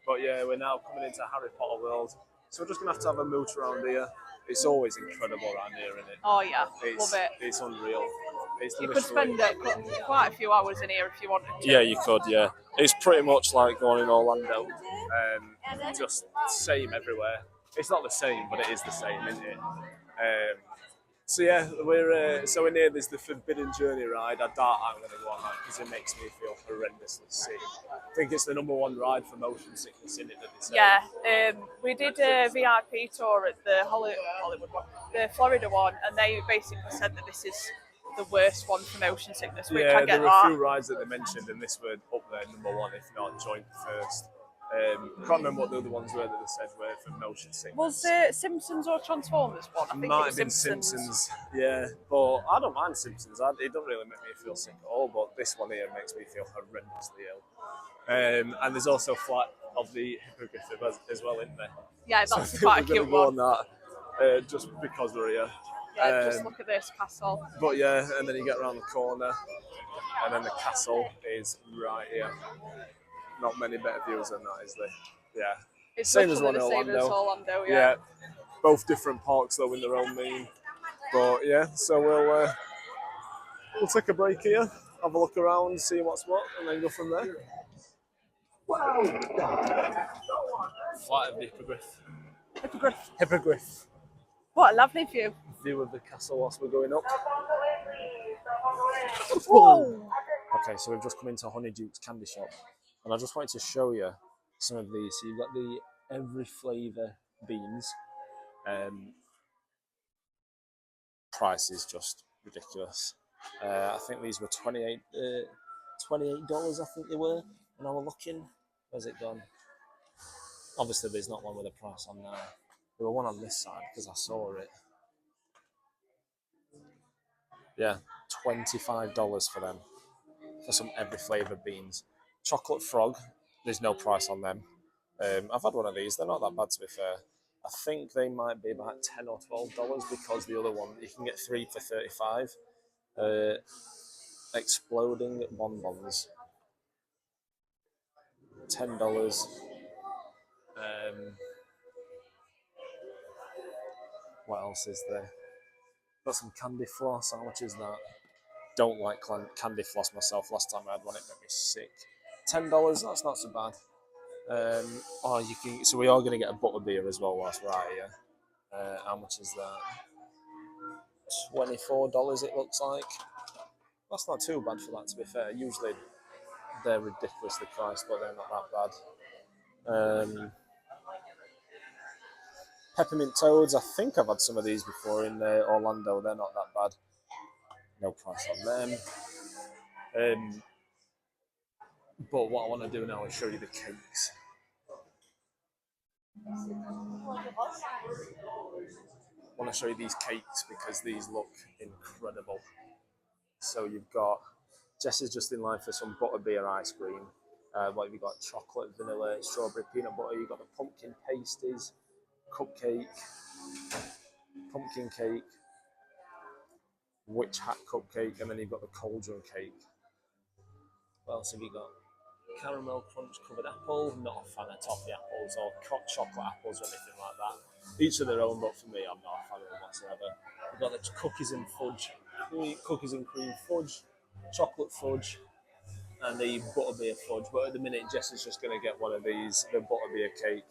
But yeah, we're now coming into Harry Potter World. So we're just going to have a mooch around here. It's always incredible around here, isn't it? Oh yeah, It's, love it. It's unreal. It's You could literally- spend quite a few hours in here if you wanted to. Yeah, you could. Yeah, it's pretty much like going in Orlando. Just same everywhere. It's not the same, but it is the same, isn't it? So yeah, we're so in here. There's the Forbidden Journey ride. I doubt I'm going to go on that because it makes me feel horrendously sick. I think it's the #1 ride for motion sickness in it that they say. Yeah, we did a VIP tour at the Hollywood one, the Florida one, and they basically said that this is the worst one for motion sickness, which I get there were that. a few rides that they mentioned, and this were up there #1, if not joint first. I can't remember what the other ones were that they said were for motion sickness. Was it Simpsons or Transformers one? I think Might it was have been Simpsons, yeah. But I don't mind Simpsons. It don't really make me feel sick at all. But this one here makes me feel horrendously ill. And there's also Flight of the Hippogriff as well, isn't there? Yeah, So I that's think quite a we're cute gonna go one. on that just because we're here. Yeah, just look at this castle. But yeah, and then you get around the corner, and then the castle is right here. Not many better views than that, is there? Yeah. It's Same as literally one the in same as Orlando, yeah. Yeah. Both different parks though in their own meaning. But yeah, so we'll take a break here, have a look around, see what's what, and then go from there. Flight of the Hippogriff. Hippogriff. What a lovely view. View of the castle whilst we're going up. Whoa! Okay, so we've just come into Honeyduke's candy shop, and I just wanted to show you some of these. So you've got the every flavour beans. Price is just ridiculous. I think these were $28. I think they were, and I was looking. Where's it gone? Obviously, there's not one with a price on now. There were one on this side because I saw it. Yeah, $25 for them. For some every flavour beans. Chocolate frog, there's no price on them. I've had one of these, they're not that bad to be fair. I think they might be about $10 or $12 because the other one, you can get 3 for $35. Exploding bonbons, $10. What else is there? Got some candy floss, how much is that? Don't like candy floss myself. Last time I had one, it made me sick. $10, that's not so bad. You can. So we are going to get a butterbeer as well whilst we're out here. How much is that? $24. It looks like. That's not too bad for that, to be fair. Usually they're ridiculously priced, but they're not that bad. Peppermint toads. I think I've had some of these before in Orlando. They're not that bad. No price on them. But what I want to do now is show you the cakes. I want to show you these cakes because these look incredible. So you've got, Jess is just in line for some butterbeer ice cream. What have you got? Chocolate, vanilla, strawberry, peanut butter. You've got the pumpkin pasties, cupcake, pumpkin cake, witch hat cupcake, and then you've got the cauldron cake. What else have you got? Caramel crunch covered apple. Not a fan of toffee apples or chocolate apples or anything like that. Each of their own, but for me, I'm not a fan of them whatsoever. We've got the cookies and fudge, cookies and cream fudge, chocolate fudge, and the butterbeer fudge. But at the minute, Jess is just going to get one of these, the butterbeer cake.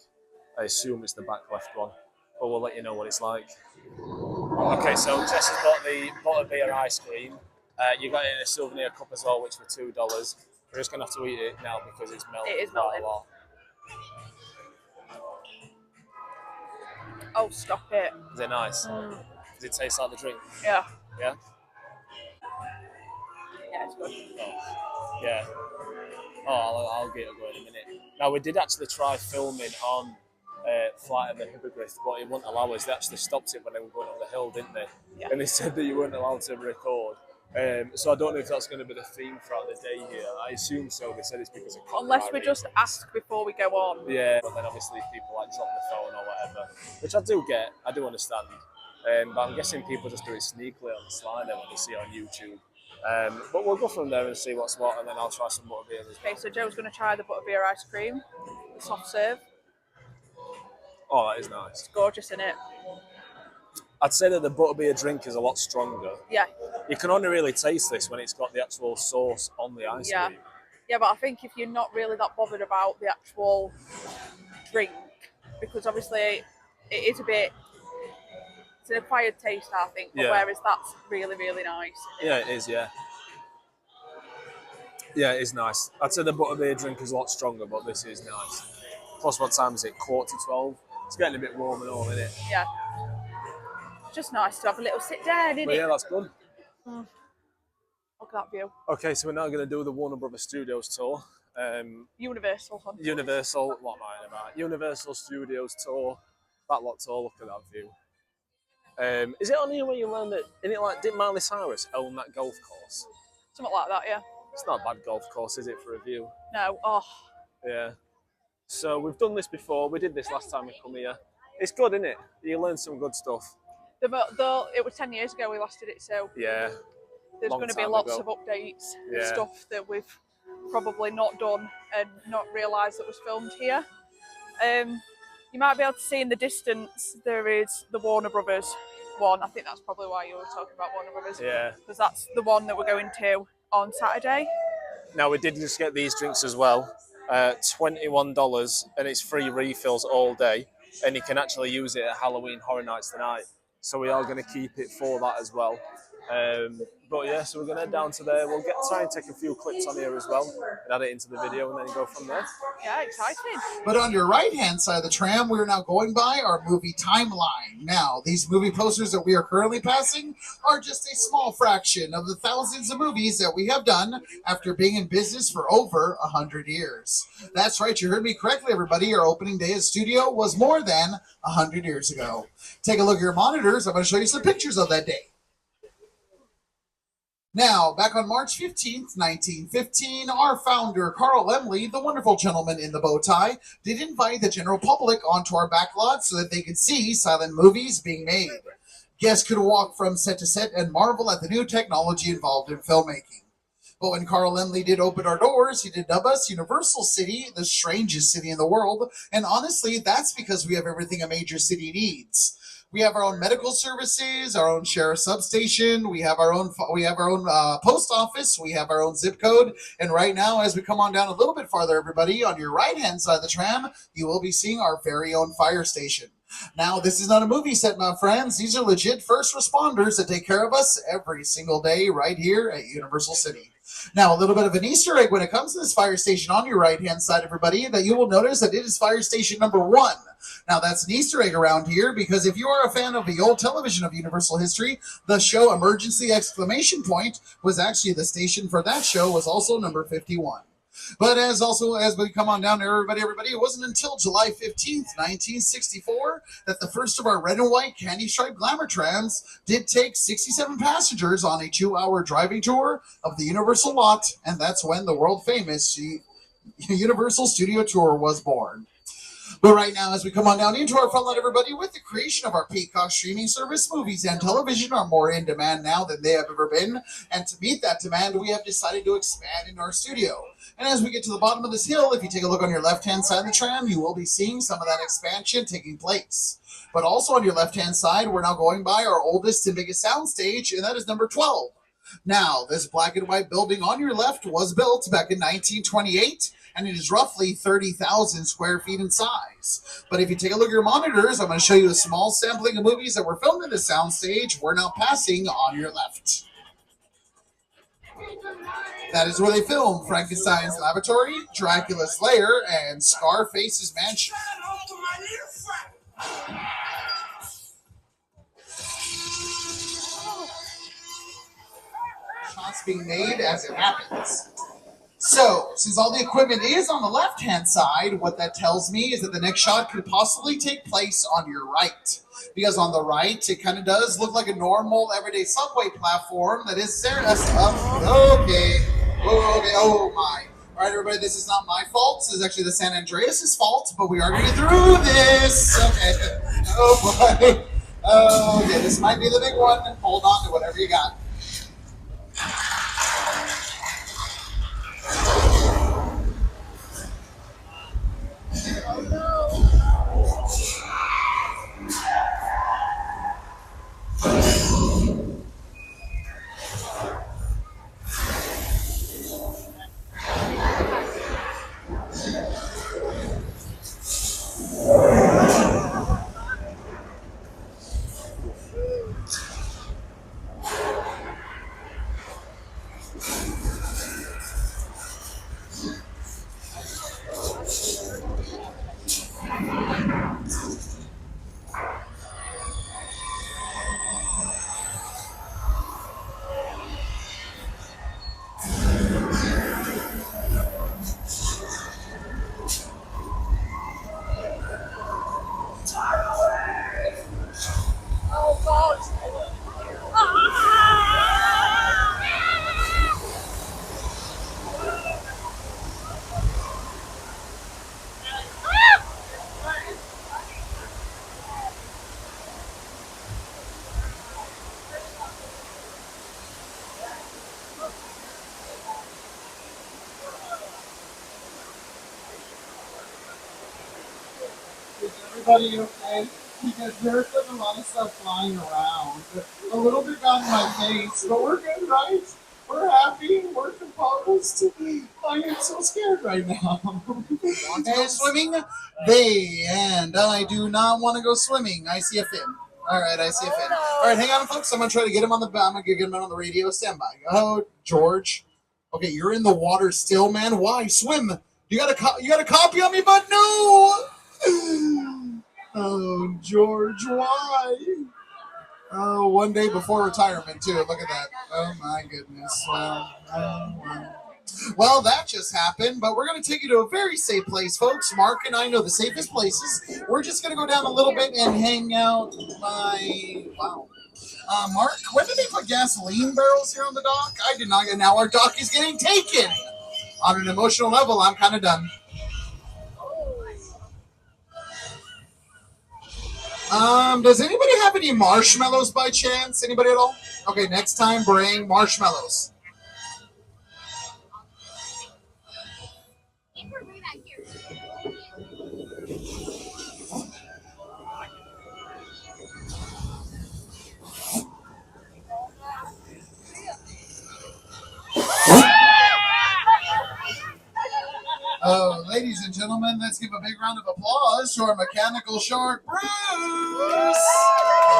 I assume it's the back left one, but we'll let you know what it's like. Okay, so Jess has got the butterbeer ice cream. You got it in a souvenir cup as well, which for $2. We're just going to have to eat it now because it's melting. It is melting. A lot. Oh, stop it. Is it nice? Does it taste like the drink? Yeah. Yeah? Yeah, it's good. Oh, yeah. Oh, I'll get it going in a minute. Now, we did actually try filming on Flight of the Hippogriff, but it wouldn't allow us. They actually stopped it when they were going up the hill, didn't they? Yeah. And they said that you weren't allowed to record. So I don't know if that's going to be the theme throughout the day here. I assume so. They said it's because of copyright. Unless we just ask before we go on. Yeah, but then obviously people like drop the phone or whatever, which I do get. I do understand. But I'm guessing people just do it sneakily on the slider when they see it on YouTube. But we'll go from there and see what's what, and then I'll try some butterbeer as well. Okay, so Joe's going to try the butterbeer ice cream, the soft serve. Oh, that is nice. It's gorgeous, isn't it? I'd say that the butterbeer drink is a lot stronger. Yeah. You can only really taste this when it's got the actual sauce on the ice Yeah. cream. Yeah, but I think if you're not really that bothered about the actual drink, because obviously it is a bit, it's an acquired taste, I think, but Yeah. whereas that's really, really nice. Yeah, it is, yeah. Yeah, it is nice. I'd say the butterbeer drink is a lot stronger, but this is nice. Plus, what time is it? 11:45. It's getting a bit warm and all, isn't it? Yeah. Just nice to have a little sit down, isn't But it? yeah, that's good. Look at that view. Okay, so we're now going to do the Warner Brothers Studios tour. Universal, hun. Universal, what am I about? Universal Studios tour. That lot tour, look at that view. Is it on here where you learn that, did Miley Cyrus own that golf course? Something like that, yeah. It's not a bad golf course, is it, for a view? No, oh. Yeah. So we've done this before. We did this last time we come here. It's good, isn't it? You learn some good stuff. It was 10 years ago we last did it, so Yeah. there's Long going to be time lots ago. of updates and Yeah. stuff that we've probably not done and not realised that was filmed here. You might be able to see in the distance there is the Warner Brothers one. I think that's probably why you were talking about Warner Brothers. Yeah. Because that's the one that we're going to on Saturday. Now, we did just get these drinks as well. $21, and it's free refills all day. And you can actually use it at Halloween Horror Nights tonight. So we are going to keep it for that as well. But yeah, so we're going to head down to there. We'll try and take a few clips on here as well and add it into the video and then go from there. Yeah, exciting. But on your right-hand side of the tram, we are now going by our movie timeline. Now, these movie posters that we are currently passing are just a small fraction of the thousands of movies that we have done after being in business for over 100 years. That's right, you heard me correctly, everybody. Our opening day at studio was more than 100 years ago. Take a look at your monitors. I'm going to show you some pictures of that day. Now, back on March 15th, 1915, our founder, Carl Laemmle, the wonderful gentleman in the bow tie, did invite the general public onto our backlot so that they could see silent movies being made. Guests could walk from set to set and marvel at the new technology involved in filmmaking. But when Carl Laemmle did open our doors, he did dub us Universal City, the strangest city in the world, and honestly, that's because we have everything a major city needs. We have our own medical services, our own sheriff substation. We have our own post office. We have our own zip code. And right now, as we come on down a little bit farther, everybody, on your right-hand side of the tram, you will be seeing our very own fire station. Now, this is not a movie set, my friends. These are legit first responders that take care of us every single day right here at Universal City. Now, a little bit of an Easter egg when it comes to this fire station on your right-hand side, everybody, that you will notice that it is fire station number 1. Now, that's an Easter egg around here because if you are a fan of the old television of Universal history, the show Emergency Exclamation Point was actually the station for that show was also number 51. But as we come on down, everybody, it wasn't until July 15th, 1964, that the first of our red and white candy striped glamour trams did take 67 passengers on a 2-hour driving tour of the Universal lot, and that's when the world famous Universal Studio Tour was born. But right now, as we come on down into our front line, everybody, with the creation of our Peacock streaming service, movies and television are more in demand now than they have ever been. And to meet that demand, we have decided to expand into our studio. And as we get to the bottom of this hill, if you take a look on your left-hand side of the tram, you will be seeing some of that expansion taking place. But also on your left-hand side, we're now going by our oldest and biggest soundstage, and that is number 12. Now, this black and white building on your left was built back in 1928, and it is roughly 30,000 square feet in size. But if you take a look at your monitors, I'm going to show you a small sampling of movies that were filmed in this soundstage. We're now passing on your left. That is where they filmed Frankenstein's Laboratory, Dracula's Lair, and Scarface's Mansion. Shots being made as it happens. So, since all the equipment is on the left-hand side, what that tells me is that the next shot could possibly take place on your right. Because on the right, it kind of does look like a normal, everyday subway platform that is there. Okay, oh my. All right, everybody, this is not my fault. This is actually the San Andreas' fault, but we are going to get through this. Okay. Oh, boy. Okay, this might be the big one. Hold on to whatever you got. Is everybody okay? Because there's been a lot of stuff flying around. A little bit got in my face, but we're good, right? We're happy. We're composed. I am so scared right now. Want to go swimming? And I do not want to go swimming. I see a fin. All right, I see a fin. All right, hang on, folks. I'm gonna try to get him on the. I'm gonna get him on the radio. Stand by. Oh, George. Okay, you're in the water still, man. Why swim? You got a copy on me, bud? No. Oh, George, why? Oh, one day before retirement, too. Look at that. Oh, my goodness. Well, that just happened, but we're going to take you to a very safe place, folks. Mark and I know the safest places. We're just going to go down a little bit and hang out by... Wow. Mark, when did they put gasoline barrels here on the dock? I did not get... Now our dock is getting taken. On an emotional level, I'm kind of done. Does anybody have any marshmallows by chance? Anybody at all? Okay, next time bring marshmallows. Oh, ladies and gentlemen, let's give a big round of applause to our mechanical shark, Bruce!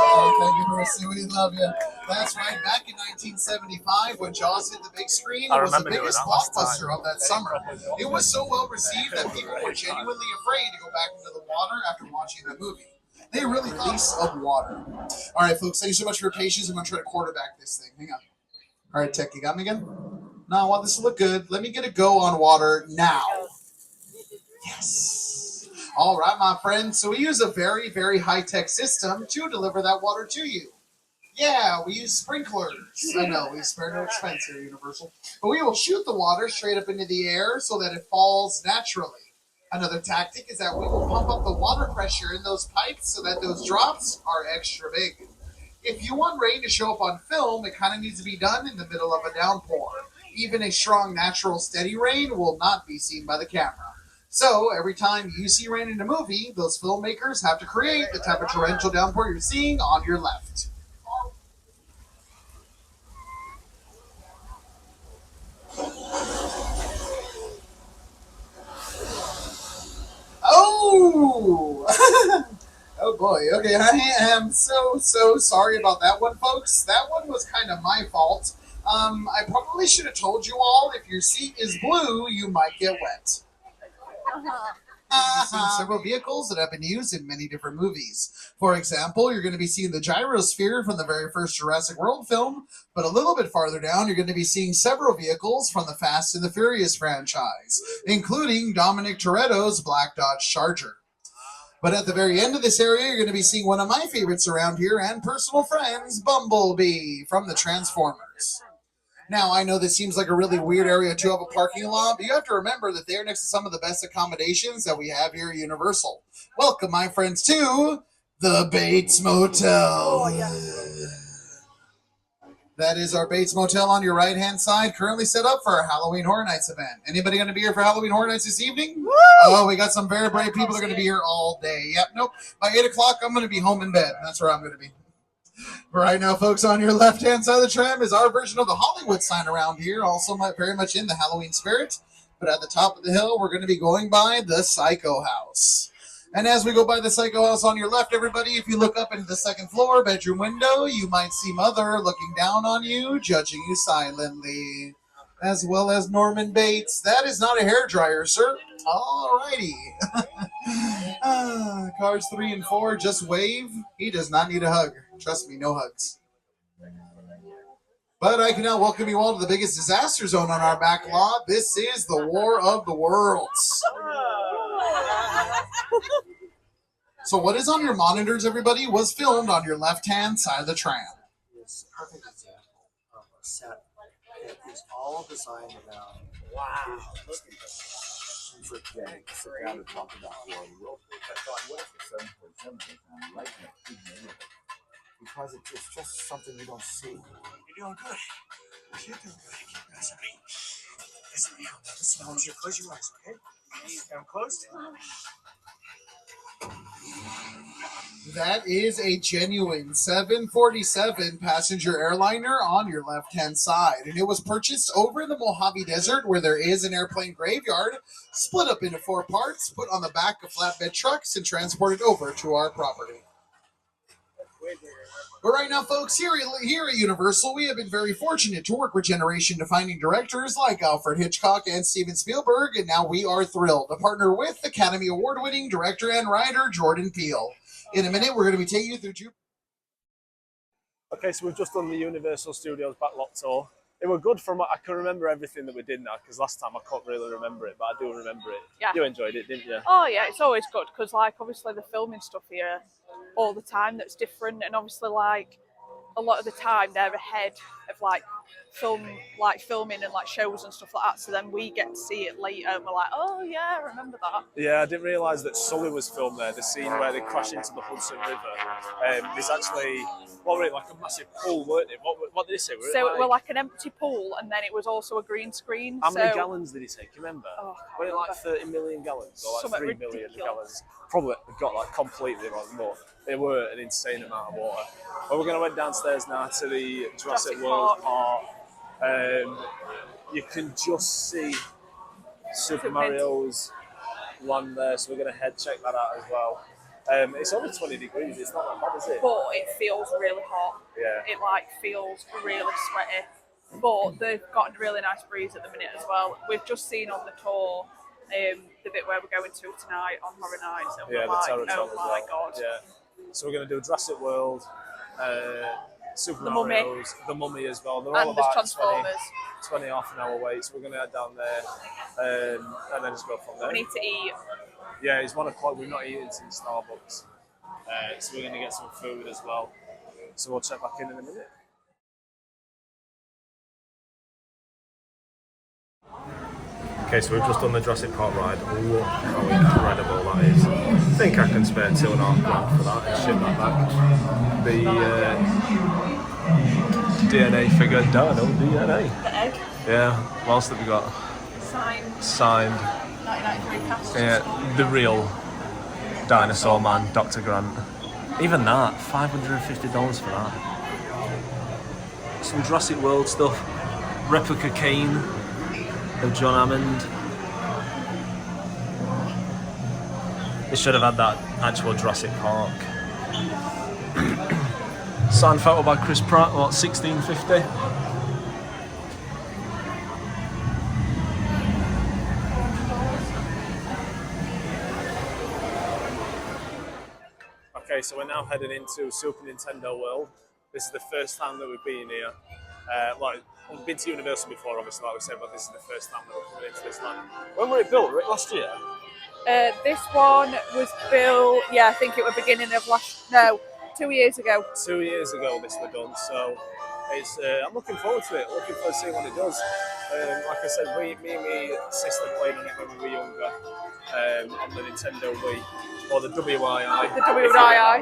Oh, thank you, Bruce. We love you. That's right. Back in 1975, when Jaws hit the big screen, it was the biggest blockbuster of that summer. It was so well received that people were genuinely afraid to go back into the water after watching the movie. They really lease of water. All right, folks, thank you so much for your patience. I'm going to try to quarterback this thing. Hang on. All right, Tech, you got me again? No, I want this to look good. Let me get a go on water now. Yes. All right, my friends. So we use a very, very high-tech system to deliver that water to you. Yeah, we use sprinklers. I know, we spare no expense here, Universal. But we will shoot the water straight up into the air so that it falls naturally. Another tactic is that we will pump up the water pressure in those pipes so that those drops are extra big. If you want rain to show up on film, it kind of needs to be done in the middle of a downpour. Even a strong, natural, steady rain will not be seen by the camera. So, every time you see rain in a movie, those filmmakers have to create the type of torrential downpour you're seeing on your left. Oh! Oh boy, okay, I am so sorry about that one, folks. That one was kind of my fault. I probably should have told you all, if your seat is blue, you might get wet. You've seen several vehicles that have been used in many different movies. For example, you're going to be seeing the gyrosphere from the very first Jurassic World film, but a little bit farther down, you're going to be seeing several vehicles from the Fast and the Furious franchise, including Dominic Toretto's Black Dodge Charger. But at the very end of this area, you're going to be seeing one of my favorites around here and personal friends, Bumblebee from the Transformers. Now, I know this seems like a really weird area to have a parking lot, but you have to remember that they're next to some of the best accommodations that we have here at Universal. Welcome, my friends, to the Bates Motel. That is our Bates Motel on your right-hand side, currently set up for our Halloween Horror Nights event. Anybody going to be here for Halloween Horror Nights this evening? Woo! Oh, we got some very brave people that are going to be here all day. Yep, nope. By 8 o'clock, I'm going to be home in bed. That's where I'm going to be. Right now, folks, on your left-hand side of the tram is our version of the Hollywood sign around here, also very much in the Halloween spirit. But at the top of the hill, we're going to be going by the Psycho House. And as we go by the Psycho House on your left, everybody, if you look up into the second floor bedroom window, you might see Mother looking down on you, judging you silently, as well as Norman Bates. That is not a hairdryer, sir. All righty. Cars 3 and 4, just wave. He does not need a hug. Trust me, no hugs. But I can now welcome you all to the biggest disaster zone on our back lot. This is the War of the Worlds. So what is on your monitors, everybody, was filmed on your left-hand side of the tram. It's a perfect example of a set that is all designed around for today. Sit down and talk about war. Because it's just something you don't see. You're doing good. You're doing good. Listen to me. Listen to me. Listen, I want you to close your eyes, okay? I'm closed. That is a genuine 747 passenger airliner on your left-hand side. And it was purchased over in the Mojave Desert where there is an airplane graveyard, split up into 4 parts, put on the back of flatbed trucks, and transported over to our property. But right now, folks, here at Universal, we have been very fortunate to work with generation-defining directors like Alfred Hitchcock and Steven Spielberg, and now we are thrilled to partner with Academy Award-winning director and writer Jordan Peele. In a minute, we're going to be taking you through... Okay, so we've just done the Universal Studios backlot tour. It was good from what I can remember everything that we did now, because last time I couldn't really remember it, but I do remember it. Yeah. You enjoyed it, didn't you? Oh yeah, it's always good because like obviously the filming stuff here all the time that's different, and obviously like a lot of the time they're ahead of like filming and like shows and stuff like that, so then we get to see it later and we're like, oh yeah, I remember that. Yeah, I didn't realise that Sully was filmed there, the scene where they crash into the Hudson River. There's actually, what were it, like a massive pool, weren't it? What did he say? So it was like an empty pool, and then it was also a green screen. How many gallons did he take? You remember? Oh, were it like 30 million gallons or like Something 3 million ridiculous. gallons? Probably got like completely wrong, but they were an insane amount of water. But we're going to head downstairs now to the Jurassic World part. You can just see Super Mario's land there, so we're going to head check that out as well. It's only 20 degrees, it's not that bad, is it? But it feels really hot. Yeah. It like feels really sweaty. But they've got a really nice breeze at the minute as well. We've just seen on the tour the bit where we're going to tonight on Horror Nights, and Yeah, we're like, the oh my god. Yeah. So we're going to do Jurassic World, Super The Mummy. Mario's, The Mummy as well. They're all And there's about Transformers. 20 half an hour wait, so we're going to head down there and then just go from there. We need to eat. Yeah, it's 1 o'clock. We've not eaten since Starbucks, so we're going to get some food as well. So we'll check back in a minute. Okay, so we've just done the Jurassic Park ride. Look how incredible that is. I think I can spare £2.5 grand for that and ship that back. The DNA figure, Dino DNA. The egg. Yeah, what else have we got? Signed. 1993 cast. Yeah, the real dinosaur man, Dr. Grant. Even that, $550 for that. Some Jurassic World stuff. Replica cane of John Hammond. They should have had that actual Jurassic Park. Signed photo by Chris Pratt, what, $16.50? Okay, so we're now heading into Super Nintendo World. This is the first time that we've been here. We've been to Universal before, obviously, like we said, but this is the first time that we're coming into this land. When was it built? Last year? This one was built, I think it was beginning of 2 years ago. 2 years ago this was done, so it's, I'm looking forward to it, looking forward to seeing what it does. Like I said, me and my sister played on it when we were younger, on the Nintendo Wii, or the WII. The WII.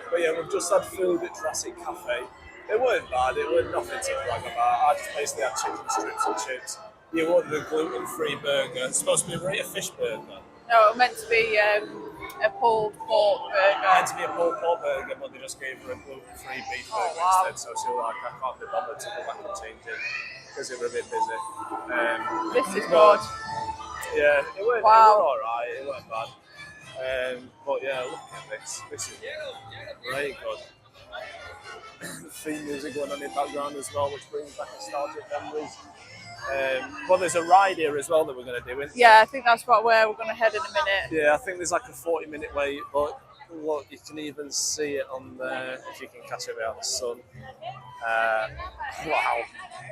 But yeah, we've just had food at Jurassic Cafe. It weren't bad, it weren't nothing to brag about. I just basically had chicken strips and chips. You ordered a gluten-free burger. It's supposed to be a fish burger. No, it was meant to be a pulled pork burger. Meant to be a pulled pork burger, but they just gave her a gluten-free beef burger instead. So she was like, I can't be bothered to go back and change it because they were a bit busy. This is good. Yeah, it weren't alright, it weren't bad. But yeah, look at this. This is very good. Theme music going on in the background as well, which brings back nostalgic memories. But there's a ride here as well that we're going to do. Yeah, I think that's where we're going to head in a minute. Yeah, I think there's like a 40-minute wait, but look, you can even see it on there if you can catch it out of the sun. Wow,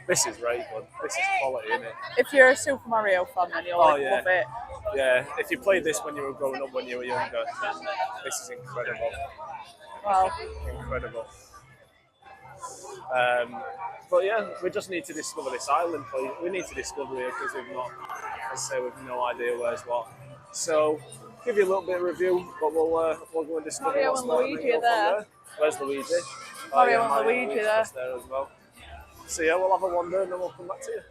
this is very good. This is quality, isn't it? If you're a Super Mario fan, then you'll love it. Yeah, if you played this when you were growing up, when you were younger, this is incredible. Wow. Incredible. But yeah, we just need to discover this island. We need to discover it because we've not, as I say, we've no idea where's what. So, give you a little bit of review, but we'll go and discover Mario what's and there. Luigi are there. Where's Luigi? Mario and Luigi there. There as well. So yeah, we'll have a wander and then we'll come back to you.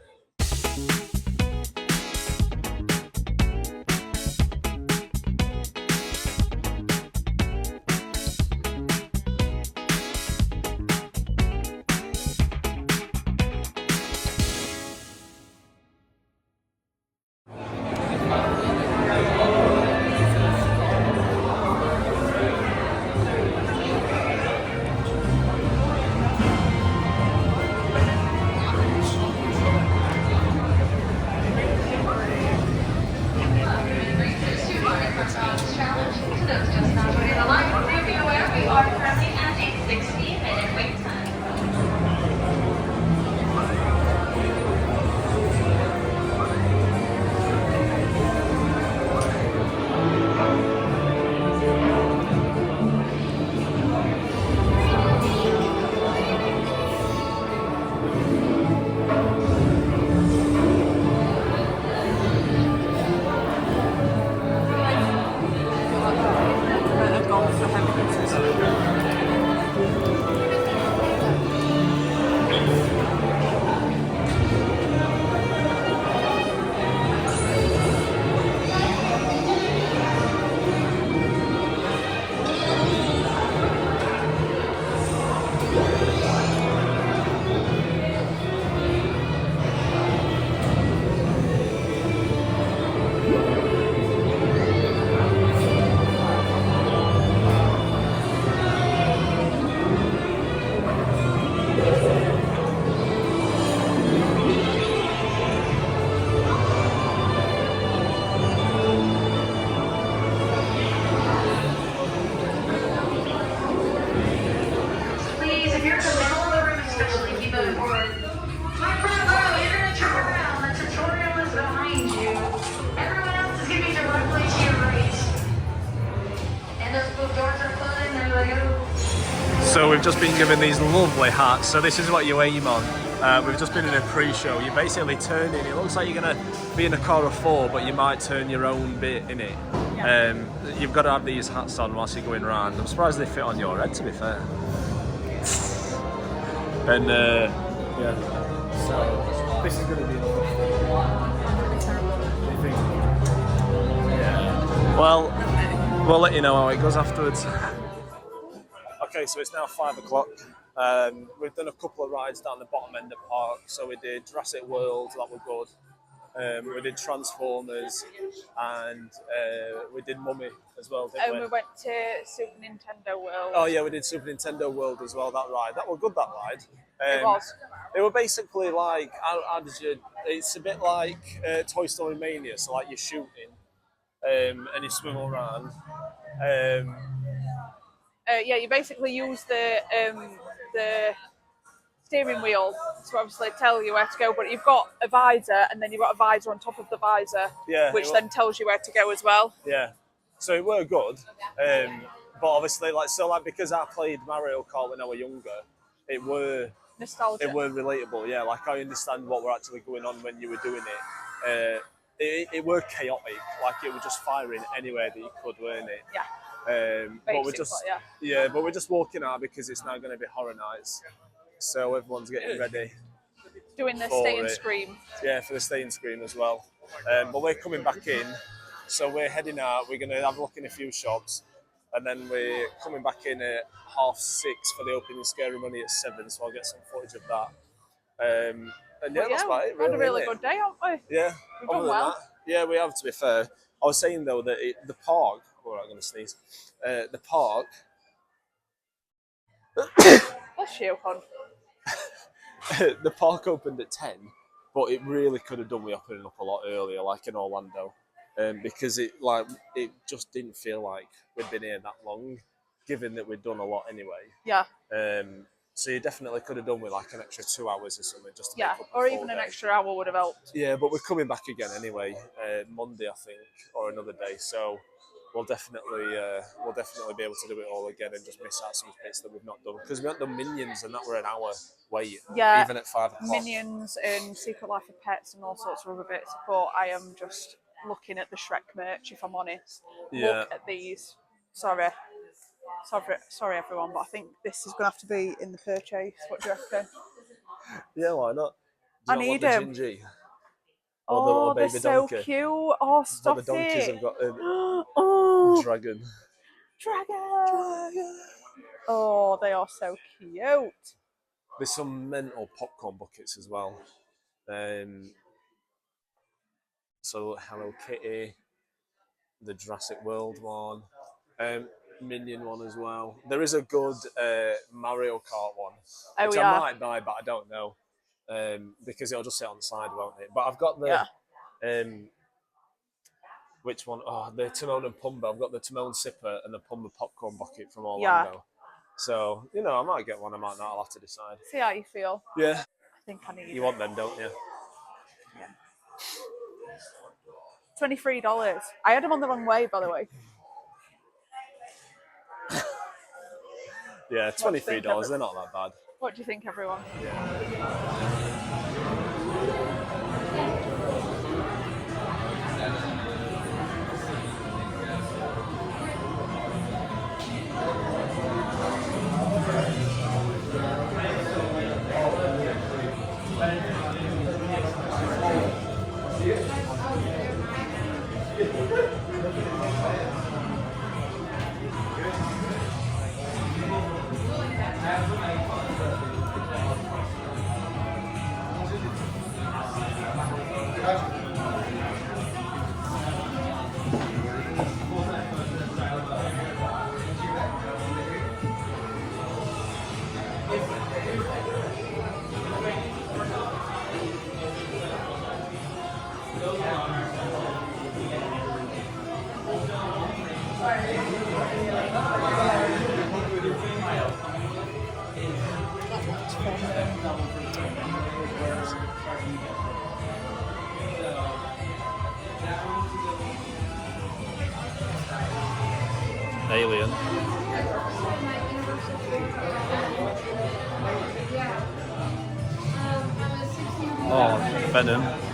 So we've just been given these lovely hats. So this is what you aim on. We've just been in a pre-show. You basically turn in. It looks like you're going to be in a car of 4, but you might turn your own bit in it. Yeah. You've got to have these hats on whilst you're going around. I'm surprised they fit on your head, to be fair. And yeah, so this is going to be interesting. Yeah. Well, we'll let you know how it goes afterwards. Okay, so it's now 5 o'clock. We've done a couple of rides down the bottom end of the park. So we did Jurassic World, that was good. We did Transformers, and we did Mummy as well, didn't we? And we went to Super Nintendo World. Oh yeah, we did Super Nintendo World as well, that ride. That was good, that ride. It was. They were basically like, how did you, it's a bit like Toy Story Mania, so like you're shooting and you swivel around. Yeah, you basically use the steering wheel to obviously tell you where to go, but you've got a visor, and then you've got a visor on top of the visor, which then tells you where to go as well. Yeah, so it were good, but obviously, because I played Mario Kart when I was younger, it were nostalgia. It were relatable, yeah. Like I understand what were actually going on when you were doing it. It were chaotic, like it was just firing anywhere that you could, weren't it? Yeah. But we're just but we're just walking out because it's now going to be horror nights, so everyone's getting ready. Doing the stay and scream. Yeah, for the stay and scream as well. But we're coming back in, so we're heading out. We're going to have a look in a few shops, and then we're coming back in at 6:30 for the opening ceremony at 7. So I'll get some footage of that. And yeah, that's about it. We had a really good day, haven't we? Yeah, we've done well. Yeah, we have. To be fair, I was saying though that the park. Oh, I'm going to sneeze. The park. Bless you, hon. The park opened at 10, but it really could have done with opening up a lot earlier, like in Orlando, because it just didn't feel like we'd been here that long, given that we'd done a lot anyway. Yeah. So you definitely could have done with like an extra 2 hours or something, just to make up or even an extra hour would have helped. Yeah, but we're coming back again anyway, Monday I think, or another day. So we'll definitely be able to do it all again and just miss out some bits that we've not done, because we haven't done Minions and that were an hour wait. Yeah, even at 5 o'clock. Minions and Secret Life of Pets and all sorts of other bits. But I am just looking at the Shrek merch, if I'm honest. Yeah. Look at these. Sorry everyone, but I think this is going to have to be in the purchase. What do you reckon? Yeah, why not? I need them. Oh, they're so donkey. Cute. Oh, stop it. The donkeys have got a dragon. Dragon. Oh, they are so cute. There's some mental popcorn buckets as well. So Hello Kitty, the Jurassic World one, Minion one as well. There is a good Mario Kart one, which I might buy, but I don't know. Because it'll just sit on the side, won't it? But I've got the which one? Oh, the Timon and Pumbaa. I've got the Timon Sipper and the Pumbaa popcorn bucket from Orlando. Yeah. So I might get one. I might not. I'll have to decide. See how you feel. Yeah. I think I need. You want them, don't you? Yeah. $23. I had them on the wrong way, by the way. Yeah, $23. They're not that bad. What do you think, everyone? Yeah. Alien. Venom.